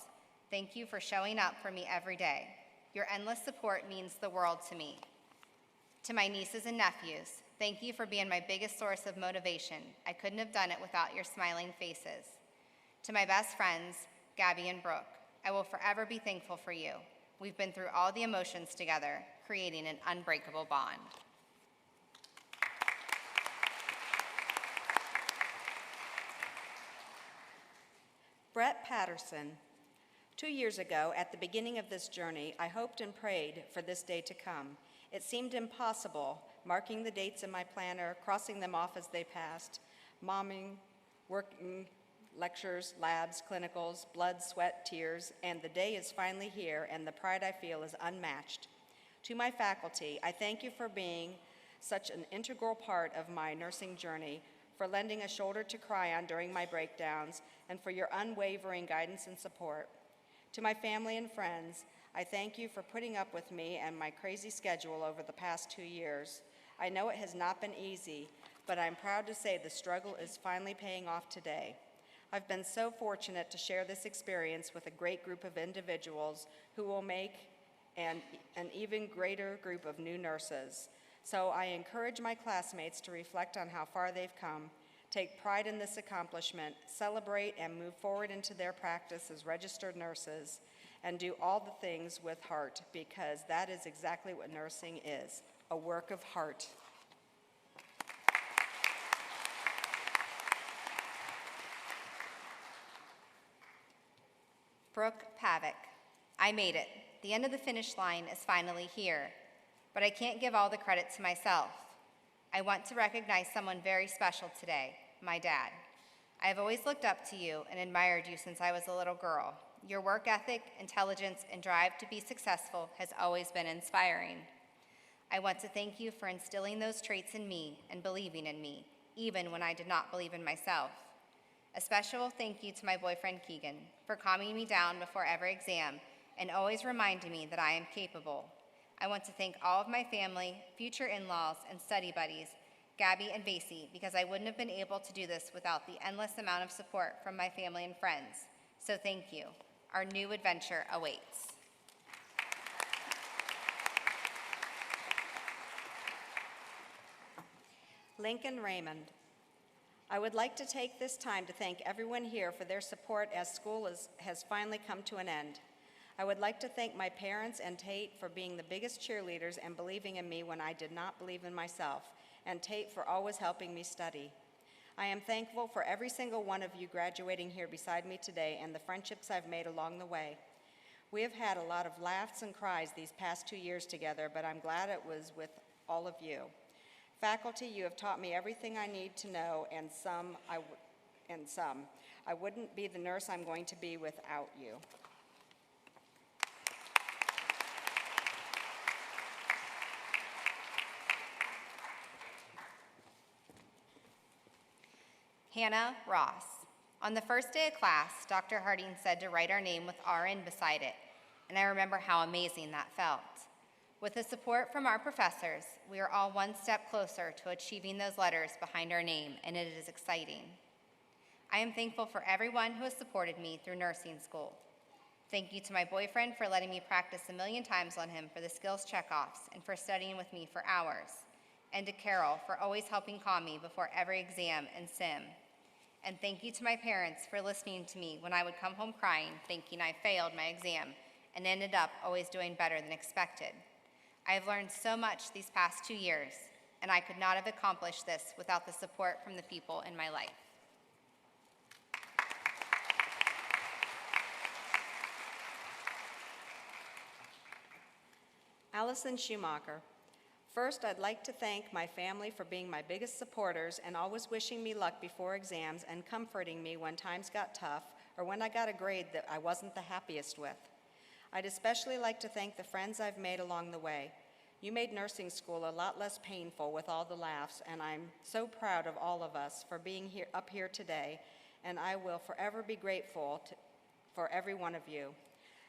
thank you for showing up for me every day. Your endless support means the world to me. To my nieces and nephews, thank you for being my biggest source of motivation. I couldn't have done it without your smiling faces. To my best friends, Gabby and Brooke, I will forever be thankful for you. We've been through all the emotions together, creating an unbreakable bond. Brett Patterson. 2 years ago, at the beginning of this journey, I hoped and prayed for this day to come. It seemed impossible, marking the dates in my planner, crossing them off as they passed, momming, working, lectures, labs, clinicals, blood, sweat, tears, and the day is finally here, and the pride I feel is unmatched. To my faculty, I thank you for being such an integral part of my nursing journey, for lending a shoulder to cry on during my breakdowns, and for your unwavering guidance and support. To my family and friends, I thank you for putting up with me and my crazy schedule over the past 2 years. I know it has not been easy, but I'm proud to say the struggle is finally paying off today. I've been so fortunate to share this experience with a great group of individuals who will make an even greater group of new nurses. So I encourage my classmates to reflect on how far they've come, take pride in this accomplishment, celebrate and move forward into their practice as registered nurses, and do all the things with heart, because that is exactly what nursing is, a work of heart. Brooke Pavick. I made it. The end of the finish line is finally here, but I can't give all the credit to myself. I want to recognize someone very special today, my dad. I have always looked up to you and admired you since I was a little girl. Your work ethic, intelligence, and drive to be successful has always been inspiring. I want to thank you for instilling those traits in me and believing in me, even when I did not believe in myself. A special thank you to my boyfriend, Keegan, for calming me down before every exam and always reminding me that I am capable. I want to thank all of my family, future in-laws, and study buddies, Gabby, and Basie, because I wouldn't have been able to do this without the endless amount of support from my family and friends. So thank you. Our new adventure awaits. Lincoln Raymond. I would like to take this time to thank everyone here for their support as school has finally come to an end. I would like to thank my parents and Tate for being the biggest cheerleaders and believing in me when I did not believe in myself, and Tate for always helping me study. I am thankful for every single one of you graduating here beside me today and the friendships I've made along the way. We have had a lot of laughs and cries these past 2 years together, but I'm glad it was with all of you. Faculty, you have taught me everything I need to know, and some. I wouldn't be the nurse I'm going to be without you. Hannah Ross. On the first day of class, Dr. Harding said to write our name with RN beside it, and I remember how amazing that felt. With the support from our professors, we are all one step closer to achieving those letters behind our name, and it is exciting. I am thankful for everyone who has supported me through nursing school. Thank you to my boyfriend for letting me practice a million times on him for the skills checkoffs and for studying with me for hours. And to Carol for always helping calm me before every exam and sim. And thank you to my parents for listening to me when I would come home crying, thinking I failed my exam and ended up always doing better than expected. I have learned so much these past 2 years, and I could not have accomplished this without the support from the people in my life. Allison Schumacher. First, I'd like to thank my family for being my biggest supporters and always wishing me luck before exams and comforting me when times got tough or when I got a grade that I wasn't the happiest with. I'd especially like to thank the friends I've made along the way. You made nursing school a lot less painful with all the laughs, and I'm so proud of all of us for being up here today, and I will forever be grateful for every one of you.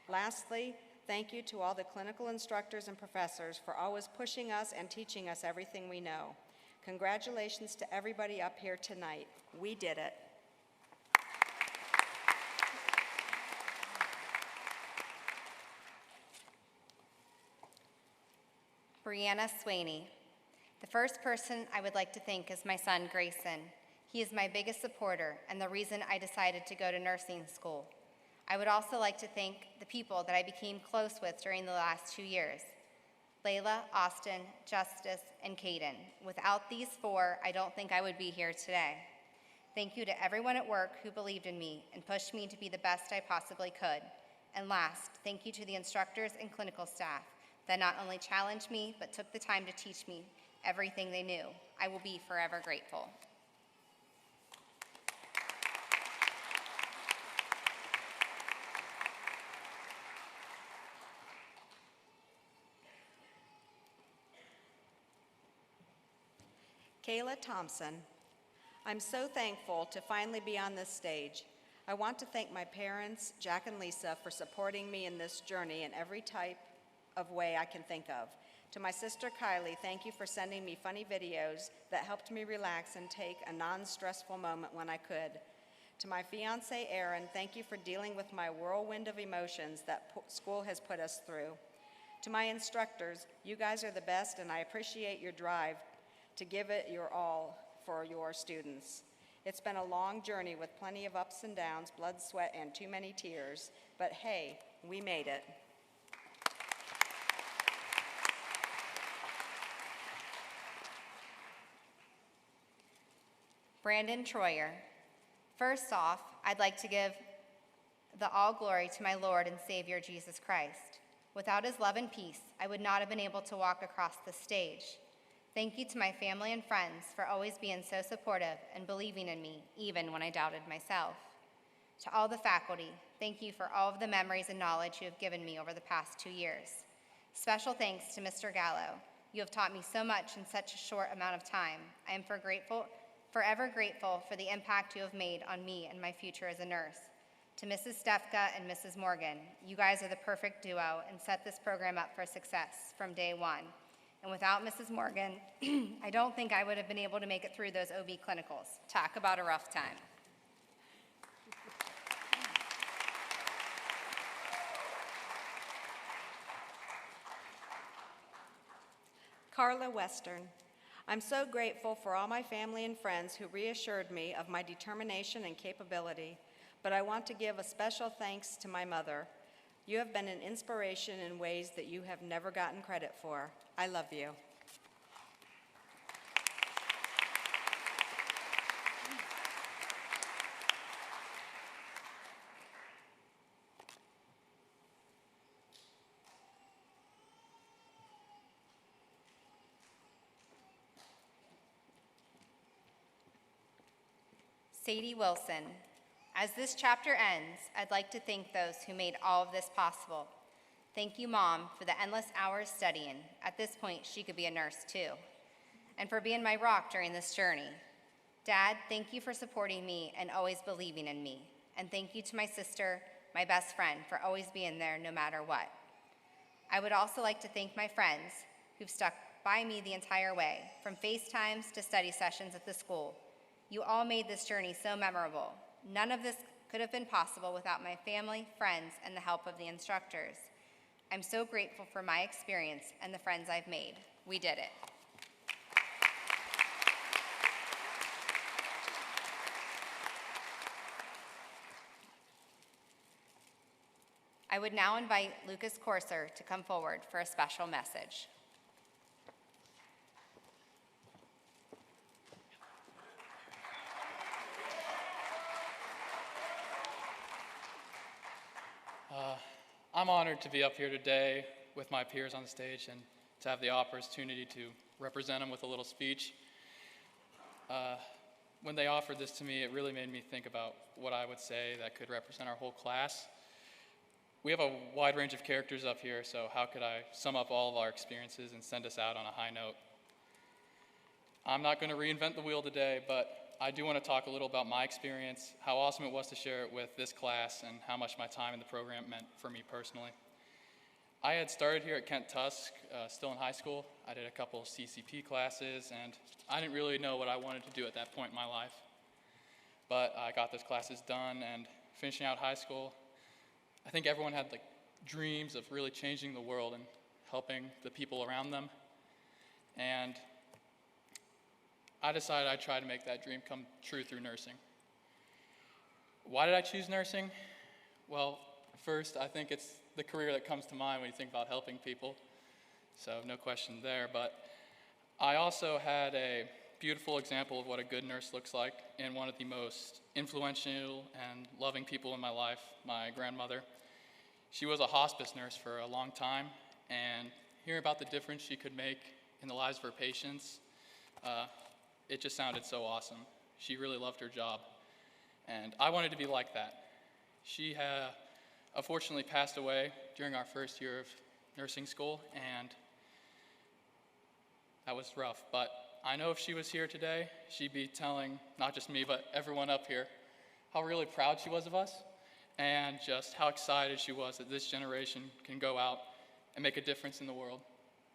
Lastly, thank you to all the clinical instructors and professors for always pushing us and teaching us everything we know. Congratulations to everybody up here tonight. We did it. Brianna Swaney. The first person I would like to thank is my son, Grayson. He is my biggest supporter and the reason I decided to go to nursing school. I would also like to thank the people that I became close with during the last 2 years. Layla, Austin, Justice, and Caden. Without these four, I don't think I would be here today. Thank you to everyone at work who believed in me and pushed me to be the best I possibly could. And last, thank you to the instructors and clinical staff that not only challenged me, but took the time to teach me everything they knew. I will be forever grateful. Kayla Thompson. I'm so thankful to finally be on this stage. I want to thank my parents, Jack and Lisa, for supporting me in this journey in every type of way I can think of. To my sister Kylie, thank you for sending me funny videos that helped me relax and take a non-stressful moment when I could. To my fiance Aaron, thank you for dealing with my whirlwind of emotions that school has put us through. To my instructors, you guys are the best and I appreciate your drive to give it your all for your students. It's been a long journey with plenty of ups and downs, blood, sweat, and too many tears, but hey, we made it. Brandon Troyer. First off, I'd like to give the all glory to my Lord and Savior, Jesus Christ. Without his love and peace, I would not have been able to walk across the stage. Thank you to my family and friends for always being so supportive and believing in me, even when I doubted myself. To all the faculty, thank you for all of the memories and knowledge you have given me over the past 2 years. Special thanks to Mr. Gallo. You have taught me so much in such a short amount of time. I am forever grateful for the impact you have made on me and my future as a nurse. To Mrs. Stefka and Mrs. Morgan, you guys are the perfect duo and set this program up for success from day one. And without Mrs. Morgan, I don't think I would have been able to make it through those OB clinicals. Talk about a rough time. Carla Western. I'm so grateful for all my family and friends who reassured me of my determination and capability, but I want to give a special thanks to my mother. You have been an inspiration in ways that you have never gotten credit for. I love you. Sadie Wilson. As this chapter ends, I'd like to thank those who made all of this possible. Thank you, Mom, for the endless hours studying. At this point, she could be a nurse too. And for being my rock during this journey. Dad, thank you for supporting me and always believing in me. And thank you to my sister, my best friend, for always being there no matter what. I would also like to thank my friends who've stuck by me the entire way, from FaceTimes to study sessions at the school. You all made this journey so memorable. None of this could have been possible without my family, friends, and the help of the instructors. I'm so grateful for my experience and the friends I've made. We did it. I would now invite Lucas Corser to come forward for a special message. I'm honored to be up here today with my peers on the stage and to have the opportunity to represent them with a little speech. When they offered this to me, it really made me think about what I would say that could represent our whole class. We have a wide range of characters up here, so how could I sum up all of our experiences and send us out on a high note? I'm not going to reinvent the wheel today, but I do want to talk a little about my experience, how awesome it was to share it with this class, and how much my time in the program meant for me personally. I had started here at Kent Tusk, still in high school. I did a couple of CCP classes, and I didn't really know what I wanted to do at that point in my life. But I got those classes done, and finishing out high school, I think everyone had like dreams of really changing the world and helping the people around them. And I decided I'd try to make that dream come true through nursing. Why did I choose nursing? Well, first, I think it's the career that comes to mind when you think about helping people, so no question there. But I also had a beautiful example of what a good nurse looks like in one of the most influential and loving people in my life, my grandmother. She was a hospice nurse for a long time, and hearing about the difference she could make in the lives of her patients, it just sounded so awesome. She really loved her job, and I wanted to be like that. She unfortunately passed away during our first year of nursing school, and that was rough. But I know if she was here today, she'd be telling not just me, but everyone up here, how really proud she was of us, and just how excited she was that this generation can go out and make a difference in the world.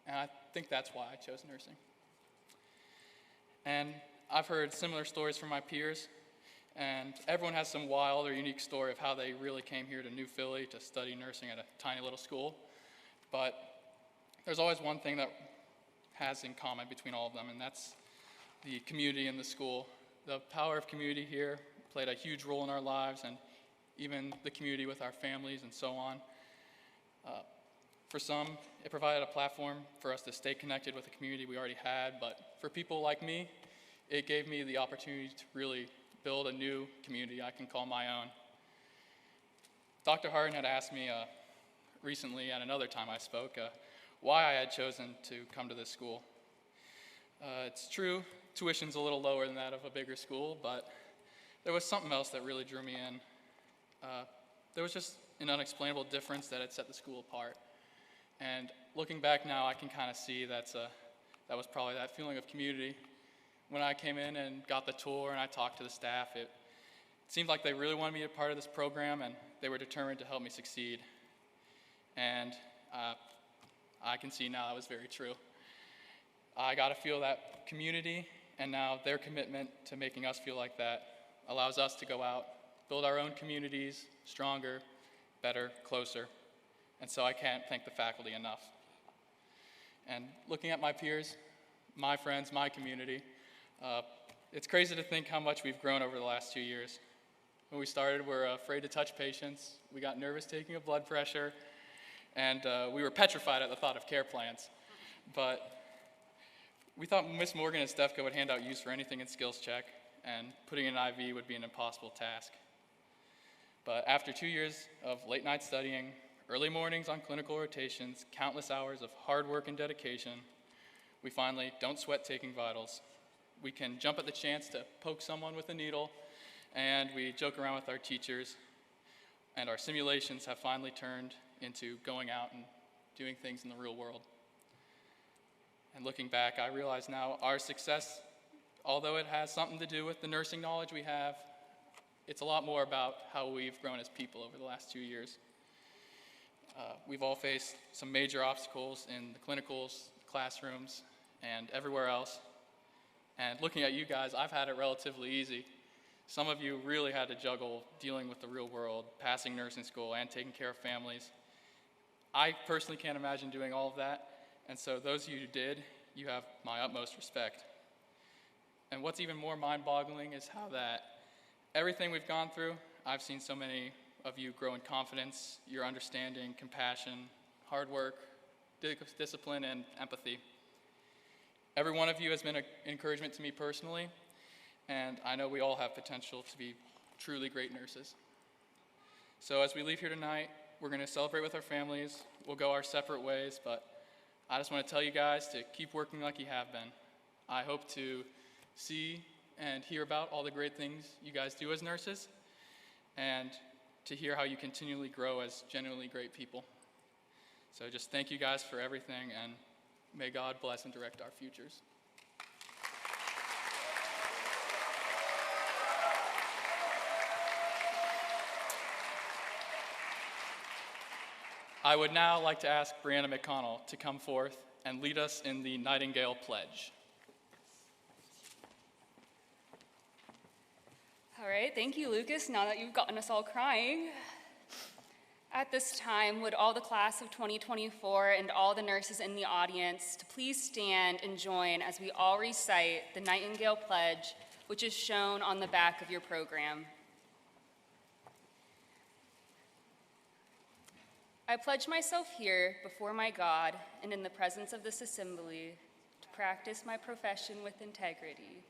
And I think that's why I chose nursing. And I've heard similar stories from my peers, and everyone has some wild or unique story of how they really came here to New Philly to study nursing at a tiny little school. But there's always one thing that has in common between all of them, and that's the community in the school. The power of community here played a huge role in our lives, and even the community with our families and so on. For some, it provided a platform for us to stay connected with the community we already had, but for people like me, it gave me the opportunity to really build a new community I can call my own. Dr. Harden had asked me recently, at another time I spoke, why I had chosen to come to this school. It's true, tuition's a little lower than that of a bigger school, but there was something else that really drew me in. There was just an unexplainable difference that had set the school apart. And looking back now, I can kind of see that was probably that feeling of community. When I came in and got the tour and I talked to the staff, it seemed like they really wanted me to be a part of this program, and they were determined to help me succeed. And I can see now that was very true. I got to feel that community, and now their commitment to making us feel like that allows us to go out, build our own communities, stronger, better, closer. And so I can't thank the faculty enough. And looking at my peers, my friends, my community, it's crazy to think how much we've grown over the last 2 years. When we started, we were afraid to touch patients. We got nervous taking a blood pressure, and we were petrified at the thought of care plans. But we thought Miss Morgan and Stefka would hand out use for anything in skills check, and putting in an IV would be an impossible task. But after 2 years of late night studying, early mornings on clinical rotations, countless hours of hard work and dedication, we finally don't sweat taking vitals. We can jump at the chance to poke someone with a needle, and we joke around with our teachers, and our simulations have finally turned into going out and doing things in the real world. And looking back, I realize now our success, although it has something to do with the nursing knowledge we have, it's a lot more about how we've grown as people over the last 2 years. We've all faced some major obstacles in the clinicals, classrooms, and everywhere else. And looking at you guys, I've had it relatively easy. Some of you really had to juggle dealing with the real world, passing nursing school, and taking care of families. I personally can't imagine doing all of that, and so those of you who did, you have my utmost respect. And what's even more mind-boggling is how that everything we've gone through, I've seen so many of you grow in confidence, your understanding, compassion, hard work, discipline, and empathy. Every one of you has been an encouragement to me personally, and I know we all have potential to be truly great nurses. So as we leave here tonight, we're going to celebrate with our families. We'll go our separate ways, but I just want to tell you guys to keep working like you have been. I hope to see and hear about all the great things you guys do as nurses, and to hear how you continually grow as genuinely great people. So just thank you guys for everything, and may God bless and direct our futures. I would now like to ask Brianna McConnell to come forth and lead us in the Nightingale Pledge. All right, thank you, Lucas, now that you've gotten us all crying. At this time, would all the class of 2024 and all the nurses in the audience to please stand and join as we all recite the Nightingale Pledge, which is shown on the back of your program. I pledge myself here before my God and in the presence of this assembly to practice my profession with integrity.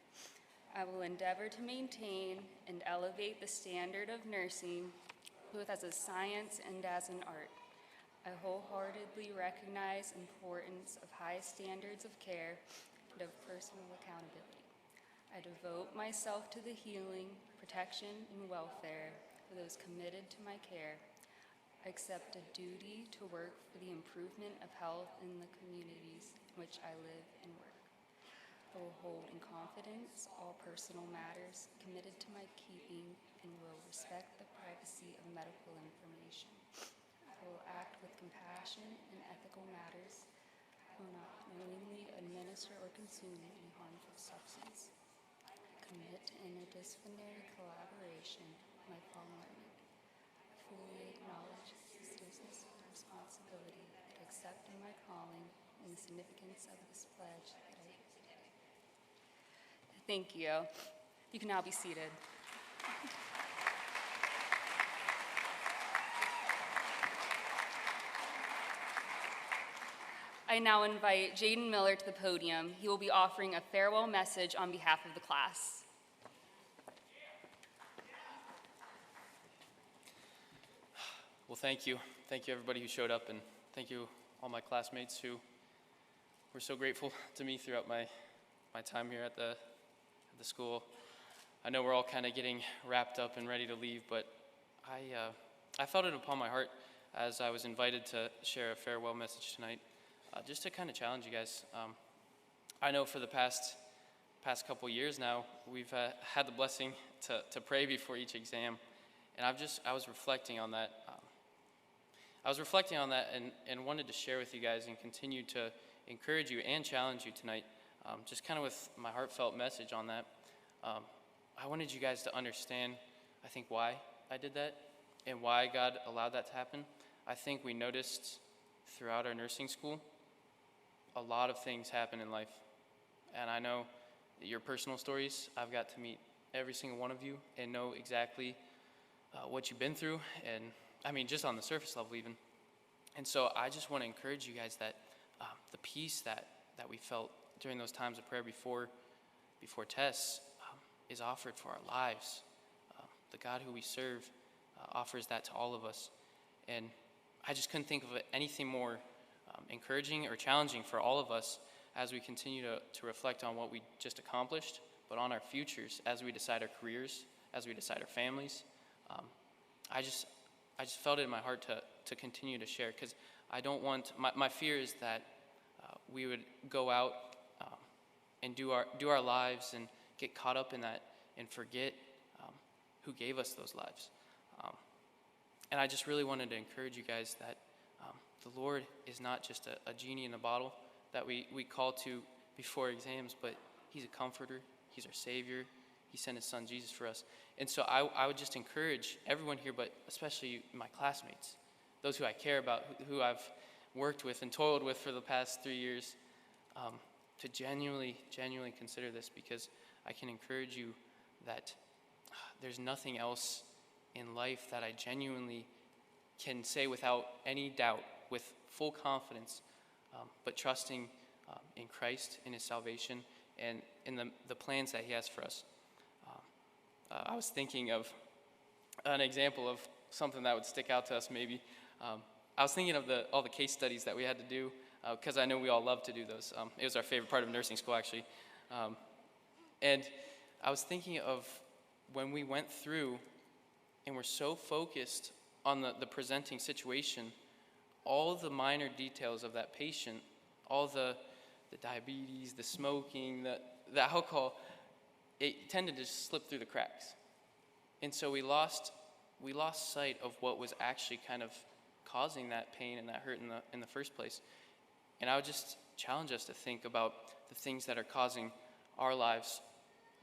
I will endeavor to maintain and elevate the standard of nursing, both as a science and as an art. I wholeheartedly recognize the importance of high standards of care and of personal accountability. I devote myself to the healing, protection, and welfare for those committed to my care. I accept a duty to work for the improvement of health in the communities in which I live and work. I will hold in confidence all personal matters committed to my keeping and will respect the privacy of medical information. I will act with compassion in ethical matters. I will not knowingly administer or consume any harmful substance. I commit to interdisciplinary collaboration with my fellow learning. I fully acknowledge the seriousness and responsibility that I accept in my calling and the significance of this pledge that I Thank you. You can now be seated. I now invite Jaden Miller to the podium. He will be offering a farewell message on behalf of the class. Well, thank you. Thank you, everybody who showed up, and thank you, all my classmates who were so grateful to me throughout my time here at the school. I know we're all kind of getting wrapped up and ready to leave, but I felt it upon my heart as I was invited to share a farewell message tonight, just to kind of challenge you guys. I know for the past couple years now, we've had the blessing to pray before each exam, and I was reflecting on that. I was reflecting on that and wanted to share with you guys and continue to encourage you and challenge you tonight, just kind of with my heartfelt message on that. I wanted you guys to understand, I think, why I did that and why God allowed that to happen. I think we noticed throughout our nursing school, a lot of things happen in life. And I know your personal stories, I've got to meet every single one of you and know exactly what you've been through, and I mean, just on the surface level even. And so I just want to encourage you guys that the peace that we felt during those times of prayer before tests is offered for our lives. The God who we serve offers that to all of us. And I just couldn't think of anything more encouraging or challenging for all of us as we continue to reflect on what we just accomplished, but on our futures as we decide our careers, as we decide our families. I just felt it in my heart to continue to share, because I don't want, my fear is that we would go out and do our lives and get caught up in that and forget who gave us those lives. And I just really wanted to encourage you guys that the Lord is not just a genie in a bottle that we call to before exams, but he's a comforter, he's our Savior, he sent his son Jesus for us. And so I would just encourage everyone here, but especially my classmates, those who I care about, who I've worked with and toiled with for the past 3 years, to genuinely consider this, because I can encourage you that there's nothing else in life that I genuinely can say without any doubt, with full confidence, but trusting in Christ, in his salvation, and in the plans that he has for us. I was thinking of an example of something that would stick out to us maybe. I was thinking of all the case studies that we had to do, because I know we all love to do those. It was our favorite part of nursing school, actually. And I was thinking of when we went through and were so focused on the presenting situation, all the minor details of that patient, all the diabetes, the smoking, the alcohol, it tended to slip through the cracks. And so we lost sight of what was actually kind of causing that pain and that hurt in the first place. And I would just challenge us to think about the things that are causing our lives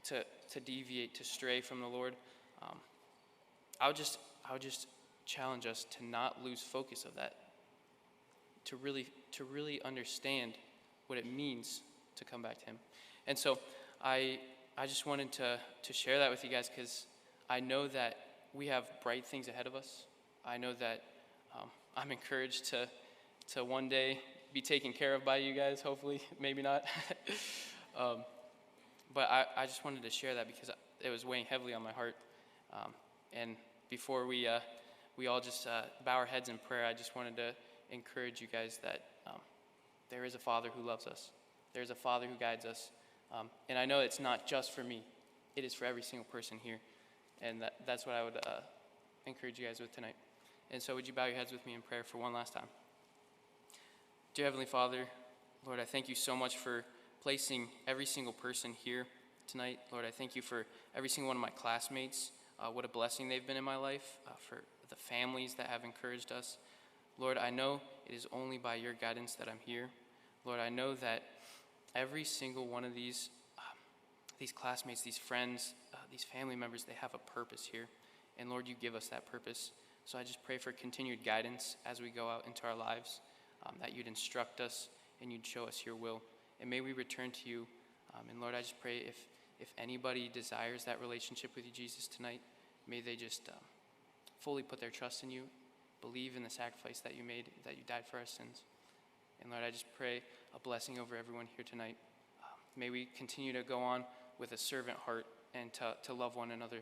to deviate, to stray from the Lord. I would just challenge us to not lose focus of that, to really understand what it means to come back to him. And so I just wanted to share that with you guys, because I know that we have bright things ahead of us. I know that I'm encouraged to one day be taken care of by you guys, hopefully, maybe not. But I just wanted to share that because it was weighing heavily on my heart. And before we all just bow our heads in prayer, I just wanted to encourage you guys that there is a Father who loves us. There's a Father who guides us. And I know it's not just for me. It is for every single person here. And that's what I would encourage you guys with tonight. And so would you bow your heads with me in prayer for one last time? Dear Heavenly Father, Lord, I thank you so much for placing every single person here tonight. Lord, I thank you for every single one of my classmates. What a blessing they've been in my life, for the families that have encouraged us. Lord, I know it is only by your guidance that I'm here. Lord, I know that every single one of these classmates, these friends, these family members, they have a purpose here. And Lord, you give us that purpose. So I just pray for continued guidance as we go out into our lives, that you'd instruct us and you'd show us your will. And may we return to you. And Lord, I just pray if anybody desires that relationship with you, Jesus, tonight, may they just fully put their trust in you, believe in the sacrifice that you made, that you died for our sins. And Lord, I just pray a blessing over everyone here tonight. May we continue to go on with a servant heart and to love one another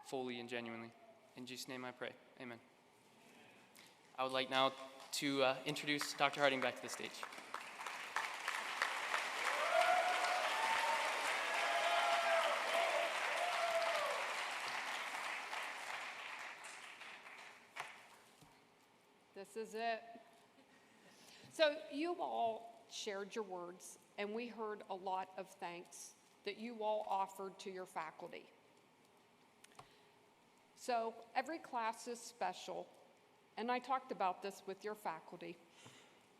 fully and genuinely. In Jesus' name I pray. Amen. I would like now to introduce Dr. Harding back to the stage. This is it. So you all shared your words, and we heard a lot of thanks that you all offered to your faculty. So every class is special, and I talked about this with your faculty.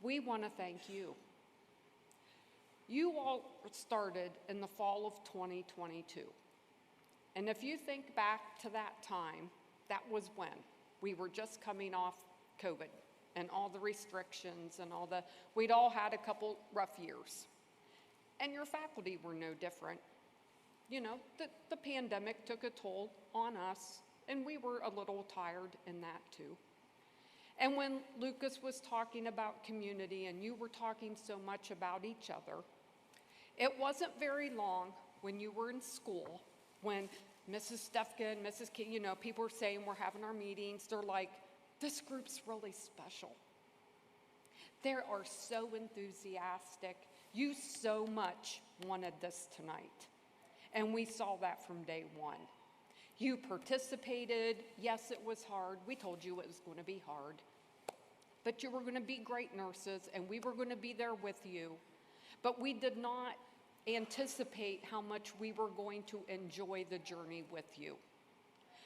We want to thank you. You all started in the fall of 2022. And if you think back to that time, that was when we were just coming off COVID and all the restrictions and we'd all had a couple rough years. And your faculty were no different. You know, the pandemic took a toll on us, and we were a little tired in that too. And when Lucas was talking about community and you were talking so much about each other, it wasn't very long when you were in school, when Mrs. Stefka and Mrs. King, you know, people were saying we're having our meetings, they're like, this group's really special. They are so enthusiastic. You so much wanted this tonight. And we saw that from day one. You participated. Yes, it was hard. We told you it was going to be hard. But you were going to be great nurses, and we were going to be there with you. But we did not anticipate how much we were going to enjoy the journey with you.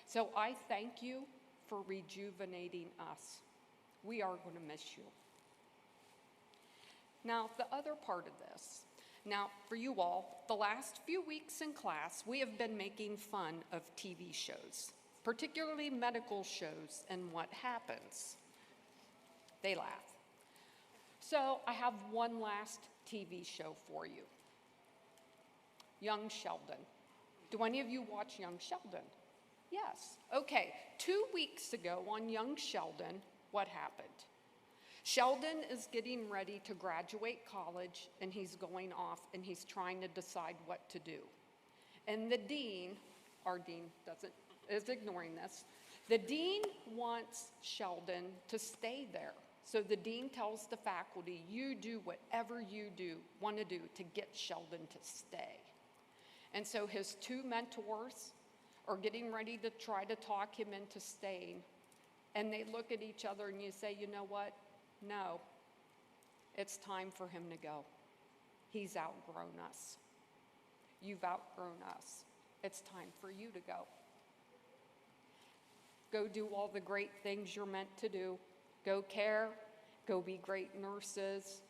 So I thank you for rejuvenating us. We are going to miss you. Now, the other part of this. Now, for you all, the last few weeks in class, we have been making fun of TV shows, particularly medical shows, and what happens. They laugh. So I have one last TV show for you. Young Sheldon. Do any of you watch Young Sheldon? Yes. Okay, 2 weeks ago on Young Sheldon, what happened? Sheldon is getting ready to graduate college, and he's going off and he's trying to decide what to do. And the dean, our dean is ignoring this, the dean wants Sheldon to stay there. So the dean tells the faculty, you do whatever you want to do to get Sheldon to stay. And so his two mentors are getting ready to try to talk him into staying. And they look at each other and you say, you know what? No, it's time for him to go. He's outgrown us. You've outgrown us. It's time for you to go. Go do all the great things you're meant to do. Go care, go be great nurses,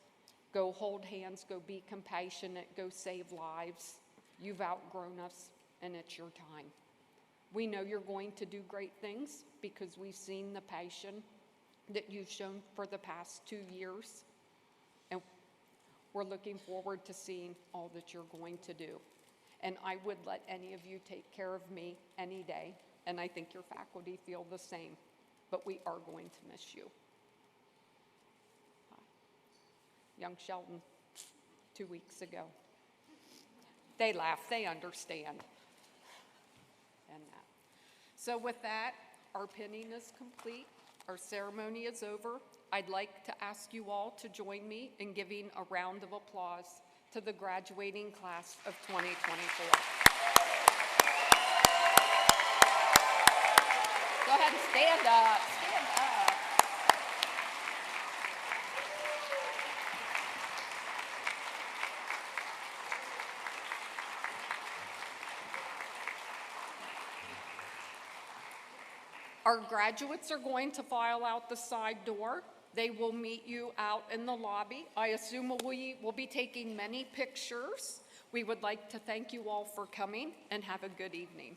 go hold hands, go be compassionate, go save lives. You've outgrown us, and it's your time. We know you're going to do great things because we've seen the passion that you've shown for the past 2 years, and we're looking forward to seeing all that you're going to do. And I would let any of you take care of me any day, and I think your faculty feel the same, but we are going to miss you. Young Sheldon, 2 weeks ago. They laugh, they understand. And that. So with that, our pinning is complete. Our ceremony is over. I'd like to ask you all to join me in giving a round of applause to the graduating class of 2024. Go ahead and stand up. Stand up. Our graduates are going to file out the side door. They will meet you out in the lobby. I assume we will be taking many pictures. We would like to thank you all for coming and have a good evening.